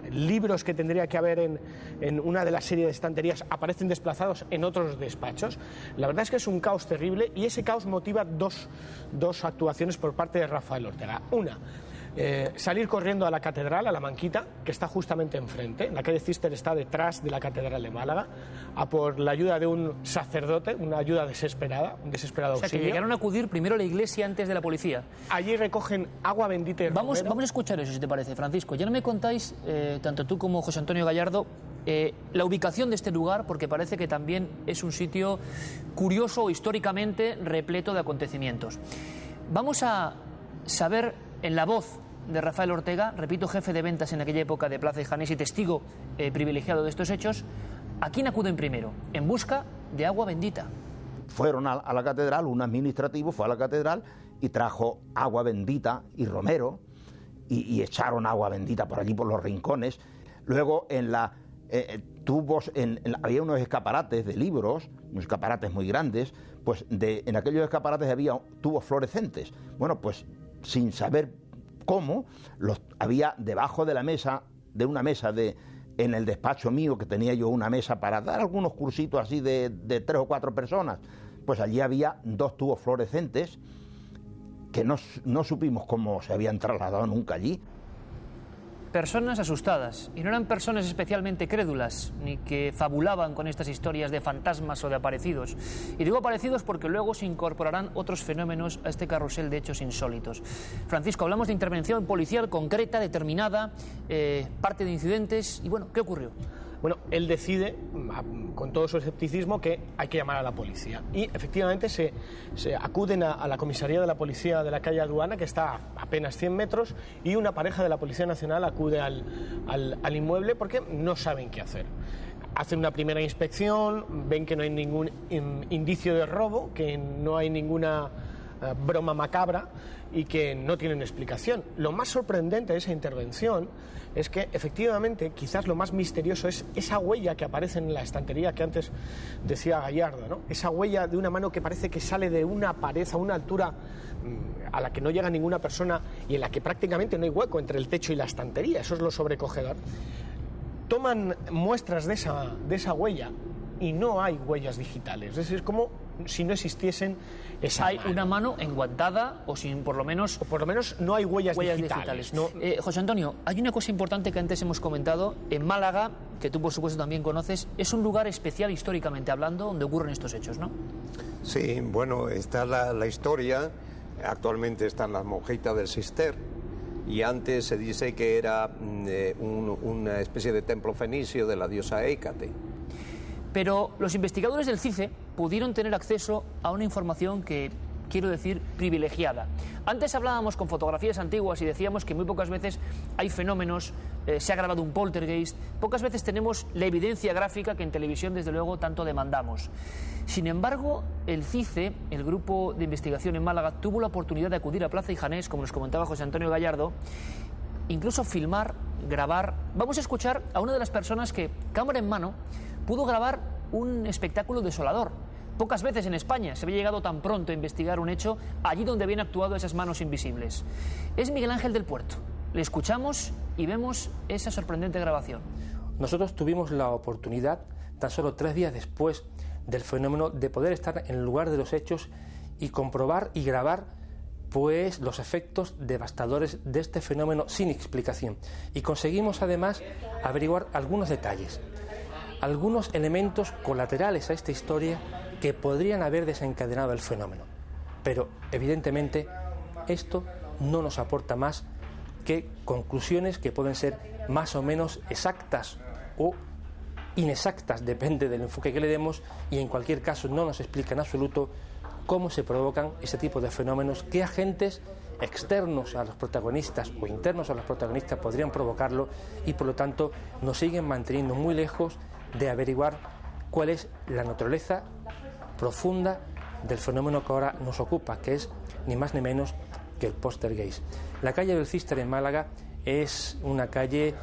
Libros que tendría que haber en una de las series de estanterías aparecen desplazados en otros despachos. La verdad es que es un caos terrible, y ese caos motiva dos actuaciones por parte de Rafael Ortega. Una, salir corriendo a la catedral, a la Manquita, que está justamente enfrente. La calle Cister está detrás de la catedral de Málaga, a por la ayuda de un sacerdote, una ayuda desesperada, un desesperado auxilio. O sea, que llegaron a acudir primero a la iglesia antes de la policía. Allí recogen agua bendita y vamos a escuchar eso, si te parece, Francisco. Ya no me contáis, tanto tú como José Antonio Gallardo, la ubicación de este lugar, porque parece que también es un sitio curioso, históricamente repleto de acontecimientos. Vamos a saber, en la voz de Rafael Ortega, repito, jefe de ventas en aquella época de Plaza de Janés y testigo privilegiado de estos hechos, ¿a quién acuden primero? En busca de agua bendita. Fueron a la catedral, un administrativo fue a la catedral y trajo agua bendita y romero, y echaron agua bendita por allí, por los rincones. Luego en la tubos, había unos escaparates de libros, unos escaparates muy grandes, pues en aquellos escaparates había tubos fluorescentes. Bueno, pues sin saber cómo, había debajo de la mesa, de una mesa en el despacho mío, que tenía yo una mesa para dar algunos cursitos así de 3 o 4 personas, pues allí había 2 tubos fluorescentes que no supimos cómo se habían trasladado nunca allí. Personas asustadas, y no eran personas especialmente crédulas, ni que fabulaban con estas historias de fantasmas o de aparecidos. Y digo aparecidos porque luego se incorporarán otros fenómenos a este carrusel de hechos insólitos. Francisco, hablamos de intervención policial concreta, determinada, parte de incidentes, y bueno, ¿qué ocurrió? Bueno, él decide, con todo su escepticismo, que hay que llamar a la policía. Y efectivamente se acuden a la comisaría de la policía de la calle Aduana, que está a apenas 100 metros, y una pareja de la Policía Nacional acude al inmueble porque no saben qué hacer. Hacen una primera inspección, ven que no hay ningún indicio de robo, que no hay ninguna broma macabra y que no tienen explicación. Lo más sorprendente de esa intervención es que efectivamente quizás lo más misterioso es esa huella que aparece en la estantería que antes decía Gallardo, ¿no? Esa huella de una mano que parece que sale de una pared a una altura a la que no llega ninguna persona y en la que prácticamente no hay hueco entre el techo y la estantería. Eso es lo sobrecogedor. Toman muestras de esa huella y no hay huellas digitales. Es como si no existiesen esa hay mano. Una mano enguantada o sin por lo menos no hay huellas digitales. No. José Antonio, hay una cosa importante que antes hemos comentado. En Málaga, que tú por supuesto también conoces, es un lugar especial históricamente hablando donde ocurren estos hechos, ¿no? Sí, bueno, está la historia. Actualmente están las monjitas del Cister y antes se dice que era una especie de templo fenicio de la diosa Hécate. Pero los investigadores del CICE pudieron tener acceso a una información que, quiero decir, privilegiada. Antes hablábamos con fotografías antiguas y decíamos que muy pocas veces hay fenómenos, se ha grabado un poltergeist, pocas veces tenemos la evidencia gráfica que en televisión desde luego tanto demandamos. Sin embargo, el CICE, el grupo de investigación en Málaga, tuvo la oportunidad de acudir a Plaza y Janés, como nos comentaba José Antonio Gallardo, incluso filmar, grabar. Vamos a escuchar a una de las personas que, cámara en mano, pudo grabar un espectáculo desolador. Pocas veces en España se había llegado tan pronto a investigar un hecho allí donde habían actuado esas manos invisibles. Es Miguel Ángel del Puerto. Le escuchamos y vemos esa sorprendente grabación. Nosotros tuvimos la oportunidad, tan solo 3 días después del fenómeno, de poder estar en el lugar de los hechos y comprobar y grabar pues los efectos devastadores de este fenómeno sin explicación. Y conseguimos además averiguar algunos detalles, algunos elementos colaterales a esta historia que podrían haber desencadenado el fenómeno. Pero evidentemente esto no nos aporta más que conclusiones que pueden ser más o menos exactas o inexactas, depende del enfoque que le demos, y en cualquier caso no nos explica en absoluto cómo se provocan ese tipo de fenómenos, qué agentes externos a los protagonistas o internos a los protagonistas podrían provocarlo, y por lo tanto nos siguen manteniendo muy lejos de averiguar cuál es la naturaleza profunda del fenómeno que ahora nos ocupa, que es ni más ni menos que el poltergeist. La calle del Cister en Málaga es una calle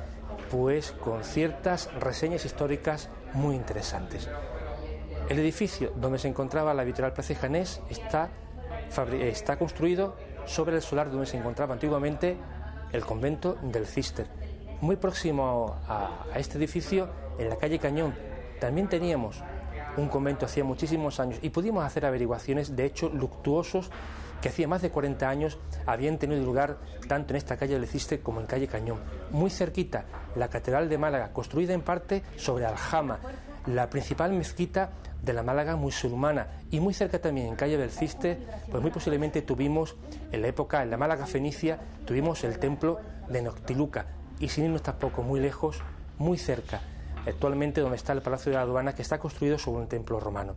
pues con ciertas reseñas históricas muy interesantes. El edificio donde se encontraba la habitual Plaza de Janés está construido sobre el solar donde se encontraba antiguamente el convento del Cister. Muy próximo a este edificio, en la calle Cañón, también teníamos un convento hacía muchísimos años y pudimos hacer averiguaciones de hechos luctuosos que hacía más de 40 años habían tenido lugar tanto en esta calle del Ciste como en calle Cañón. Muy cerquita, la Catedral de Málaga, construida en parte sobre aljama, la principal mezquita de la Málaga musulmana, y muy cerca también en calle del Ciste, pues muy posiblemente tuvimos en la Málaga fenicia, tuvimos el templo de Noctiluca, y sin irnos tampoco muy lejos, muy cerca, actualmente donde está el Palacio de la Aduana, que está construido sobre un templo romano.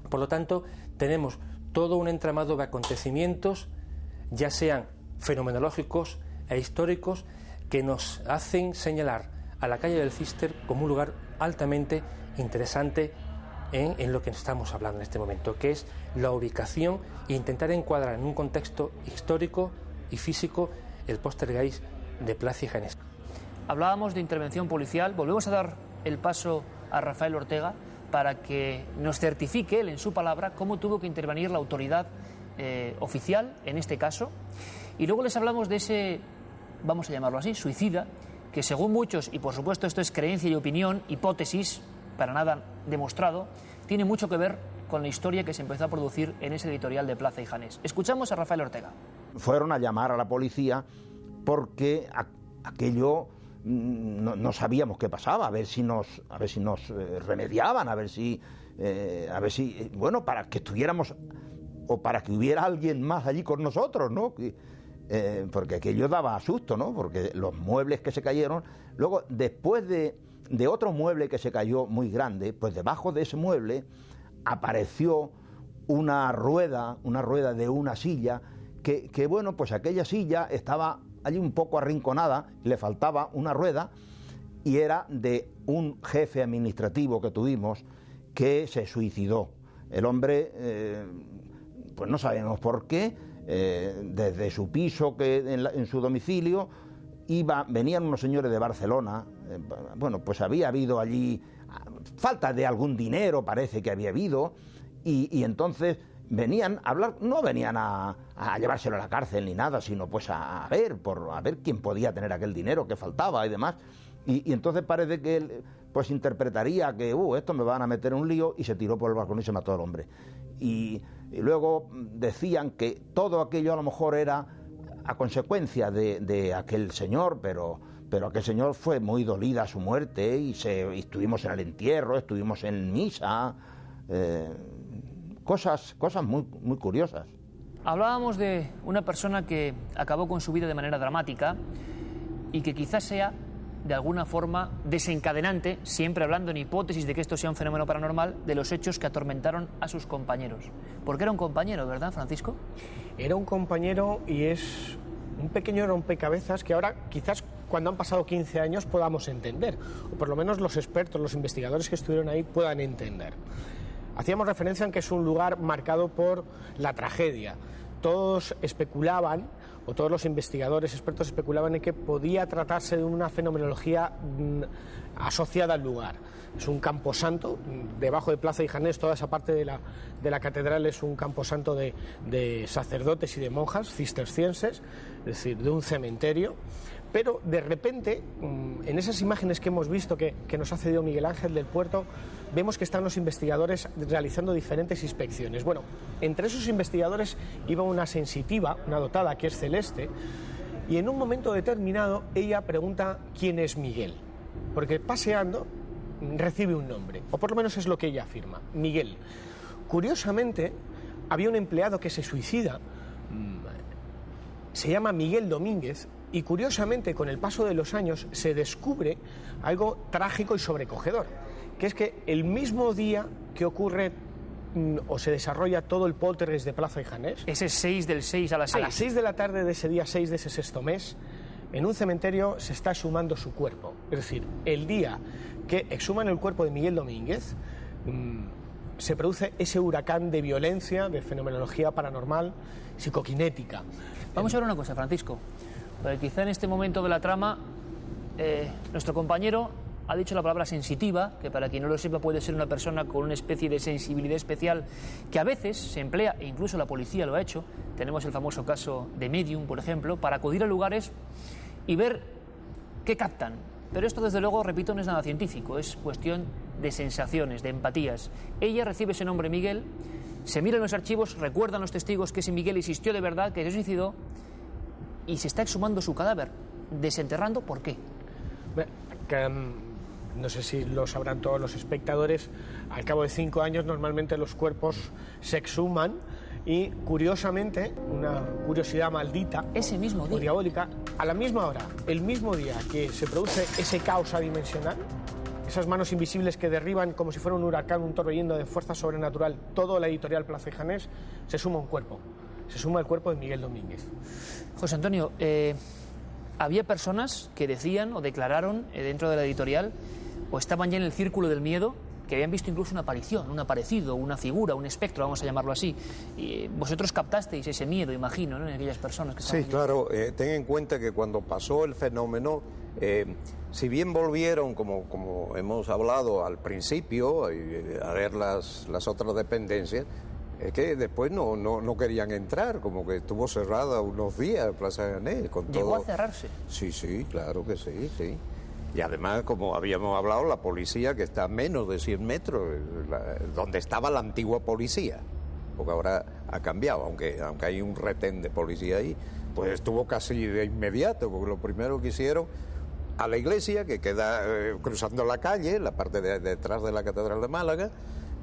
Por lo tanto, tenemos todo un entramado de acontecimientos, ya sean fenomenológicos e históricos, que nos hacen señalar a la calle del Cister como un lugar altamente interesante en lo que estamos hablando en este momento, que es la ubicación e intentar encuadrar en un contexto histórico y físico el poltergeist de Plaza y Janés. Hablábamos de intervención policial, volvemos a dar el paso a Rafael Ortega para que nos certifique él en su palabra cómo tuvo que intervenir la autoridad oficial en este caso, y luego les hablamos de ese, vamos a llamarlo así, suicida, que según muchos, y por supuesto esto es creencia y opinión, hipótesis, para nada demostrado, tiene mucho que ver con la historia que se empezó a producir en ese editorial de Plaza y Janés. Escuchamos a Rafael Ortega. Fueron a llamar a la policía porque aquello no sabíamos qué pasaba, a ver si nos remediaban, a ver si bueno, para que estuviéramos o para que hubiera alguien más allí con nosotros, ¿no? Porque aquello daba susto, ¿no? Porque los muebles que se cayeron, luego después de otro mueble que se cayó muy grande, pues debajo de ese mueble apareció una rueda de una silla que bueno, pues aquella silla estaba allí un poco arrinconada, le faltaba una rueda, y era de un jefe administrativo que tuvimos que se suicidó. El hombre, pues no sabemos por qué, desde su piso, en su domicilio, venían unos señores de Barcelona, bueno, pues había habido allí falta de algún dinero, parece que había habido, y entonces venían a hablar, no venían a llevárselo a la cárcel ni nada, sino pues a ver quién podía tener aquel dinero que faltaba y demás, y entonces parece que él pues interpretaría que esto me van a meter en un lío, y se tiró por el balcón y se mató al hombre. Y luego decían que todo aquello a lo mejor era a consecuencia de aquel señor, pero aquel señor fue muy dolida a su muerte, y estuvimos en el entierro, estuvimos en misa, cosas muy, muy curiosas. Hablábamos de una persona que acabó con su vida de manera dramática y que quizás sea de alguna forma desencadenante, siempre hablando en hipótesis de que esto sea un fenómeno paranormal, de los hechos que atormentaron a sus compañeros. Porque era un compañero, ¿verdad, Francisco? Era un compañero, y es un pequeño rompecabezas que ahora quizás cuando han pasado 15 años podamos entender, o por lo menos los expertos, los investigadores que estuvieron ahí puedan entender. Hacíamos referencia en que es un lugar marcado por la tragedia. Todos especulaban, o todos los investigadores expertos especulaban en que podía tratarse de una fenomenología asociada al lugar. Es un camposanto, debajo de Plaza y Janés, toda esa parte de la catedral es un camposanto de sacerdotes y de monjas cistercienses, es decir, de un cementerio. Pero de repente, en esas imágenes que hemos visto que nos ha cedido Miguel Ángel del Puerto, vemos que están los investigadores realizando diferentes inspecciones. Bueno, entre esos investigadores iba una sensitiva, una dotada que es Celeste, y en un momento determinado ella pregunta quién es Miguel, porque paseando recibe un nombre, o por lo menos es lo que ella afirma, Miguel. Curiosamente, había un empleado que se suicida, se llama Miguel Domínguez, y curiosamente con el paso de los años se descubre algo trágico y sobrecogedor, que es que el mismo día que ocurre o se desarrolla todo el poltergeist de Plaza y Janés, ese 6 del 6 a las 6. A las 6 de la tarde de ese día 6 de ese sexto mes, en un cementerio se está exhumando su cuerpo. Es decir, el día que exhuman el cuerpo de Miguel Domínguez, se produce ese huracán de violencia, de fenomenología paranormal, psicoquinética. Vamos a ver una cosa, Francisco, porque quizá en este momento de la trama nuestro compañero ha dicho la palabra sensitiva, que para quien no lo sepa puede ser una persona con una especie de sensibilidad especial que a veces se emplea, e incluso la policía lo ha hecho. Tenemos el famoso caso de Medium, por ejemplo, para acudir a lugares y ver qué captan. Pero esto, desde luego, repito, no es nada científico, es cuestión de sensaciones, de empatías. Ella recibe ese nombre Miguel, Se miran los archivos, recuerdan los testigos que ese Miguel existió de verdad, que se suicidó, y se está exhumando su cadáver, desenterrando. ¿Por qué? No sé si lo sabrán todos los espectadores, al cabo de 5 años normalmente los cuerpos se exhuman y, curiosamente, una curiosidad maldita, ese mismo día, o diabólica, a la misma hora, el mismo día que se produce ese caos adimensional, esas manos invisibles que derriban como si fuera un huracán, un torbellino de fuerza sobrenatural, todo la editorial Plaza y Janés, se suma un cuerpo, se suma el cuerpo de Miguel Domínguez. José Antonio, había personas que decían o declararon dentro de la editorial, o estaban ya en el círculo del miedo, que habían visto incluso una aparición, un aparecido, una figura, un espectro, vamos a llamarlo así. Y vosotros captasteis ese miedo, imagino, ¿no?, en aquellas personas que estaban. Sí, claro. Ten en cuenta que cuando pasó el fenómeno, si bien volvieron, como hemos hablado al principio, a ver las otras dependencias, es que después no querían entrar, como que estuvo cerrada unos días Plaza Janés. ¿Llegó a cerrarse? Sí, claro que sí. Y además, como habíamos hablado, la policía, que está a menos de 100 metros, donde estaba la antigua policía, porque ahora ha cambiado, aunque hay un retén de policía ahí, pues estuvo casi de inmediato, porque lo primero que hicieron a la iglesia, que queda cruzando la calle, la parte detrás de la Catedral de Málaga,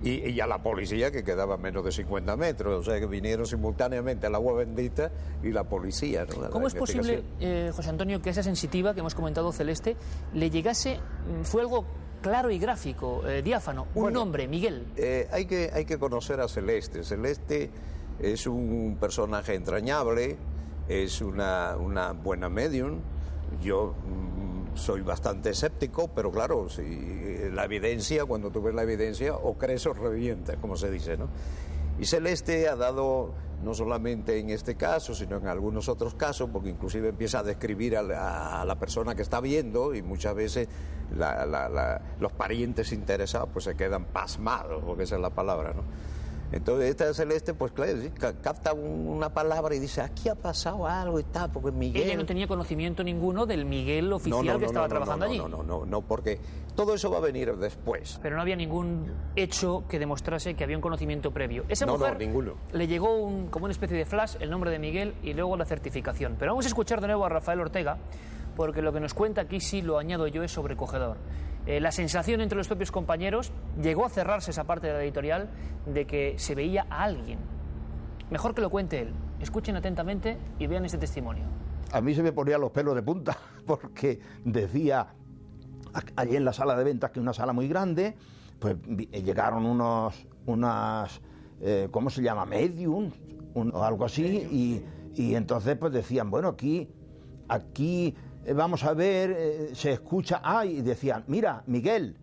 y a la policía, que quedaba a menos de 50 metros, o sea que vinieron simultáneamente el agua bendita y la policía, ¿no? ¿Cómo es posible, José Antonio, que esa sensitiva que hemos comentado, Celeste, le llegase, fue algo claro y gráfico, diáfano, un nombre, Miguel? Hay que conocer a Celeste. Celeste es un personaje entrañable, es una buena medium. Yo soy bastante escéptico, pero claro, si la evidencia, cuando tú ves la evidencia, o crees o revientas, como se dice, ¿no? Y Celeste ha dado, no solamente en este caso, sino en algunos otros casos, porque inclusive empieza a describir a la persona que está viendo, y muchas veces los parientes interesados pues se quedan pasmados, porque esa es la palabra, ¿no? Entonces esta Celeste, pues claro, sí, capta una palabra y dice, aquí ha pasado algo y tal, porque Miguel... Ella no tenía conocimiento ninguno del Miguel oficial que estaba trabajando allí. No, porque todo eso va a venir después. Pero no había ningún hecho que demostrase que había un conocimiento previo. Esa mujer ninguno. Le llegó como una especie de flash el nombre de Miguel y luego la certificación. Pero vamos a escuchar de nuevo a Rafael Ortega, porque lo que nos cuenta aquí, sí lo añado yo, es sobrecogedor. La sensación entre los propios compañeros, llegó a cerrarse esa parte de la editorial, de que se veía a alguien. Mejor que lo cuente él. Escuchen atentamente y vean este testimonio. A mí se me ponían los pelos de punta, porque decía, allí en la sala de ventas, que es una sala muy grande, pues llegaron unas ¿cómo se llama? Medium, o algo así, y entonces pues decían, bueno, aquí vamos a ver, se escucha, y decían, mira, Miguel,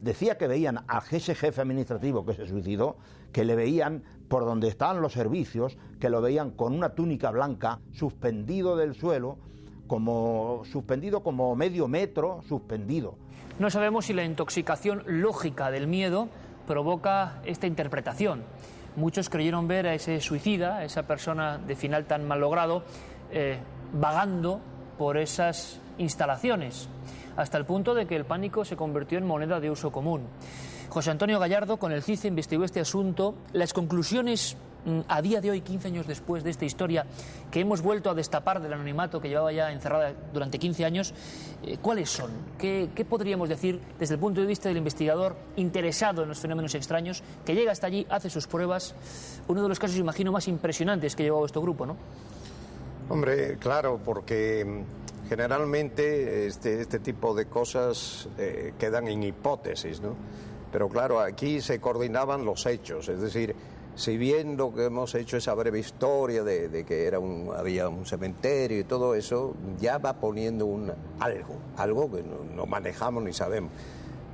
decía que veían al ese jefe administrativo que se suicidó, que le veían por donde estaban los servicios, que lo veían con una túnica blanca, suspendido del suelo, suspendido como medio metro, suspendido. No sabemos si la intoxicación lógica del miedo provoca esta interpretación. Muchos creyeron ver a ese suicida, a esa persona de final tan mal logrado, vagando por esas instalaciones, hasta el punto de que el pánico se convirtió en moneda de uso común. José Antonio Gallardo, con el CICE, investigó este asunto. Las conclusiones, a día de hoy, 15 años después de esta historia, que hemos vuelto a destapar del anonimato que llevaba ya encerrada durante 15 años, ¿cuáles son? ¿Qué podríamos decir desde el punto de vista del investigador interesado en los fenómenos extraños, que llega hasta allí, hace sus pruebas? Uno de los casos, imagino, más impresionantes que llevaba este grupo, ¿no? Hombre, claro, porque generalmente este tipo de cosas quedan en hipótesis, ¿no? Pero claro, aquí se coordinaban los hechos, es decir, si bien lo que hemos hecho esa breve historia de que había un cementerio y todo eso, ya va poniendo algo que no manejamos ni sabemos.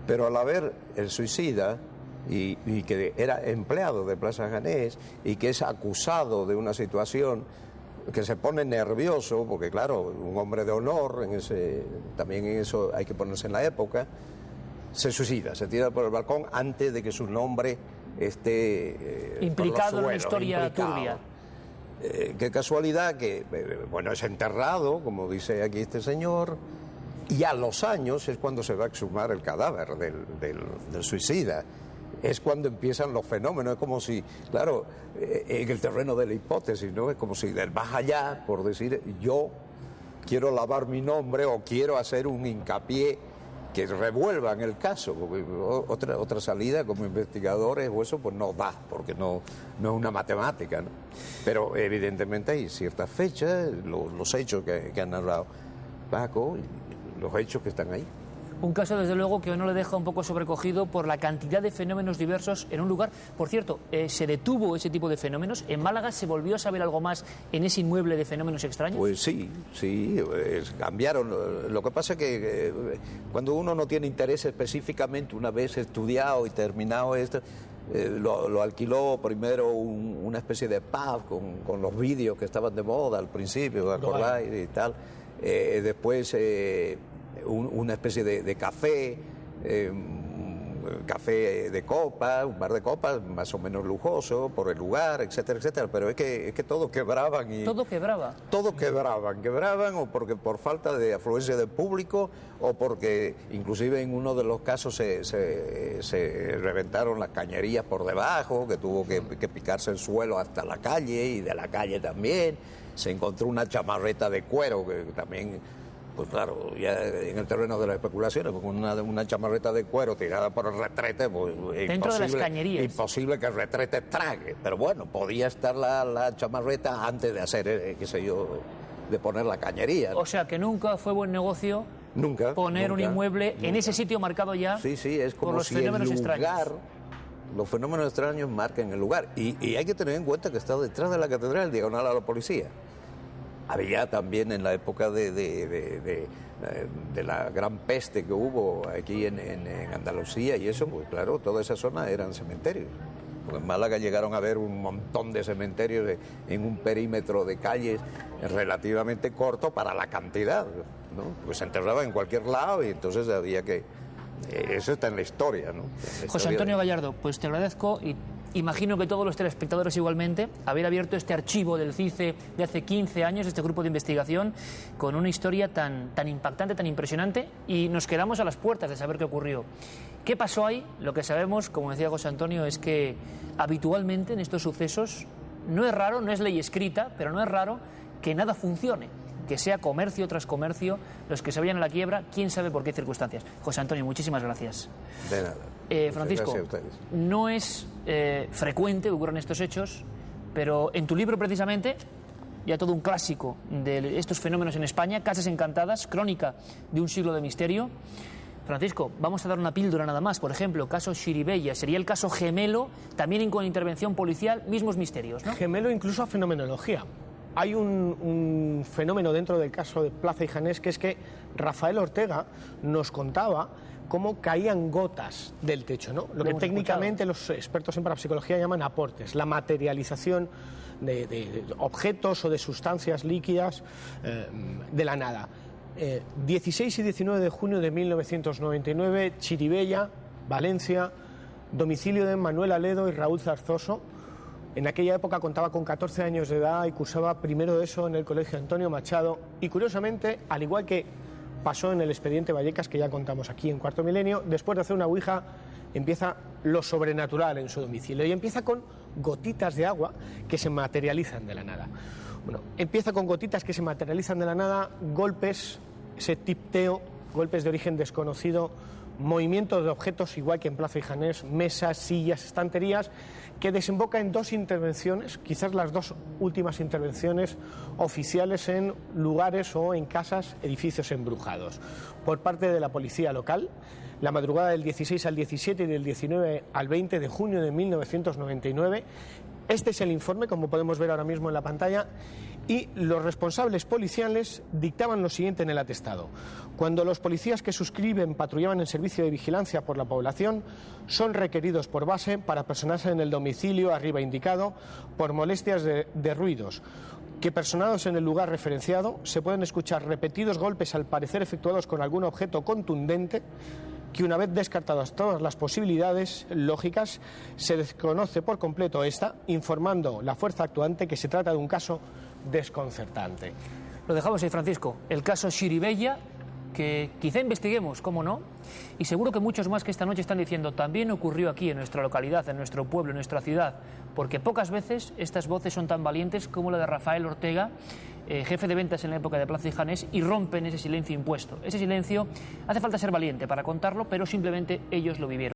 Pero al haber el suicida, y que era empleado de Plaza Janés, y que es acusado de una situación que se pone nervioso, porque claro, un hombre de honor, también en eso hay que ponerse en la época, se suicida, se tira por el balcón antes de que su nombre esté implicado en una historia turbia. Qué casualidad que, bueno, es enterrado, como dice aquí este señor, y a los años es cuando se va a exhumar el cadáver del suicida. es cuando empiezan los fenómenos. Es como si, claro, en el terreno de la hipótesis, ¿no? Es como si del más allá, por decir, yo quiero lavar mi nombre o quiero hacer un hincapié que revuelvan el caso, porque otra salida como investigadores o eso pues no da, porque no es una matemática, ¿no? Pero evidentemente hay ciertas fechas, los hechos que han narrado Paco, los hechos que están ahí. Un caso, desde luego, que uno le deja un poco sobrecogido por la cantidad de fenómenos diversos en un lugar. Por cierto, ¿se detuvo ese tipo de fenómenos? ¿En Málaga se volvió a saber algo más en ese inmueble de fenómenos extraños? Pues sí, cambiaron. Lo que pasa es que cuando uno no tiene interés específicamente, una vez estudiado y terminado esto, lo alquiló primero una especie de pub con los vídeos que estaban de moda al principio, ¿acordáis? Y tal. Después una especie de café, café de copas, un bar de copas más o menos lujoso por el lugar, etcétera, etcétera. Pero es que todo quebraban. ¿Todo quebraba? Todo quebraban o porque por falta de afluencia de público o porque inclusive en uno de los casos se reventaron las cañerías por debajo, que tuvo que picarse el suelo hasta la calle, y de la calle también. Se encontró una chamarreta de cuero que también... Pues claro, ya en el terreno de las especulaciones, con una chamarreta de cuero tirada por el retrete, pues dentro de las cañerías. Imposible que el retrete trague. Pero bueno, podía estar la chamarreta antes de hacer, qué sé yo, de poner la cañería, ¿no? O sea, que nunca fue buen negocio poner un inmueble en ese sitio marcado ya. Sí, es como por los si fenómenos el lugar, extraños. los fenómenos extraños marcan el lugar. Y hay que tener en cuenta que está detrás de la catedral, diagonal a la policía. Había también en la época de la gran peste que hubo aquí en Andalucía y eso, pues claro, toda esa zona eran cementerios. Porque en Málaga llegaron a ver un montón de cementerios en un perímetro de calles relativamente corto para la cantidad, ¿no? Pues se enterraba en cualquier lado y entonces había que... Eso está en la historia, ¿no? José Antonio Gallardo, pues te agradezco y imagino que todos los telespectadores igualmente, haber abierto este archivo del CICE de hace 15 años, este grupo de investigación, con una historia tan impactante, tan impresionante, y nos quedamos a las puertas de saber qué ocurrió. ¿Qué pasó ahí? Lo que sabemos, como decía José Antonio, es que habitualmente en estos sucesos no es raro, no es ley escrita, pero no es raro que nada funcione, que sea comercio tras comercio, los que se vayan a la quiebra, quién sabe por qué circunstancias. José Antonio, muchísimas gracias. De nada. Francisco, gracias a ustedes. No es frecuente que ocurran estos hechos, pero en tu libro precisamente, ya todo un clásico de estos fenómenos en España, Casas Encantadas, crónica de un siglo de misterio. Francisco, vamos a dar una píldora nada más. Por ejemplo, caso Xiribella, sería el caso gemelo, también con intervención policial, mismos misterios, ¿no? Gemelo incluso a fenomenología. Hay un fenómeno dentro del caso de Plaza y Janés, que es que Rafael Ortega nos contaba cómo caían gotas del techo, ¿no? Lo que técnicamente los expertos en parapsicología llaman aportes, la materialización de objetos o de sustancias líquidas de la nada. 16 y 19 de junio de 1999, Xiribella, Valencia, domicilio de Manuel Aledo y Raúl Zarzoso. En aquella época contaba con 14 años de edad y cursaba primero de eso en el Colegio Antonio Machado. Y curiosamente, al igual que pasó en el expediente Vallecas, que ya contamos aquí en Cuarto Milenio, después de hacer una ouija empieza lo sobrenatural en su domicilio y empieza con gotitas de agua que se materializan de la nada. Bueno, empieza con gotitas que se materializan de la nada, golpes, ese tipteo, golpes de origen desconocido, movimientos de objetos, igual que en Plaza y Janés, mesas, sillas, estanterías, que desemboca en dos intervenciones, quizás las dos últimas intervenciones oficiales en lugares o en casas, edificios embrujados, por parte de la policía local, la madrugada del 16 al 17 y del 19 al 20 de junio de 1999. Este es el informe, como podemos ver ahora mismo en la pantalla, y los responsables policiales dictaban lo siguiente en el atestado. Cuando los policías que suscriben patrullaban en servicio de vigilancia por la población, son requeridos por base para personarse en el domicilio arriba indicado por molestias de ruidos, que personados en el lugar referenciado se pueden escuchar repetidos golpes al parecer efectuados con algún objeto contundente, que una vez descartadas todas las posibilidades lógicas, se desconoce por completo esta, informando la fuerza actuante que se trata de un caso desconcertante. Lo dejamos ahí, Francisco. El caso Xiribella, que quizá investiguemos, cómo no, y seguro que muchos más que esta noche están diciendo también ocurrió aquí en nuestra localidad, en nuestro pueblo, en nuestra ciudad, porque pocas veces estas voces son tan valientes como la de Rafael Ortega, jefe de ventas en la época de Plaza y Janés, y rompen ese silencio impuesto. Ese silencio hace falta ser valiente para contarlo, pero simplemente ellos lo vivieron.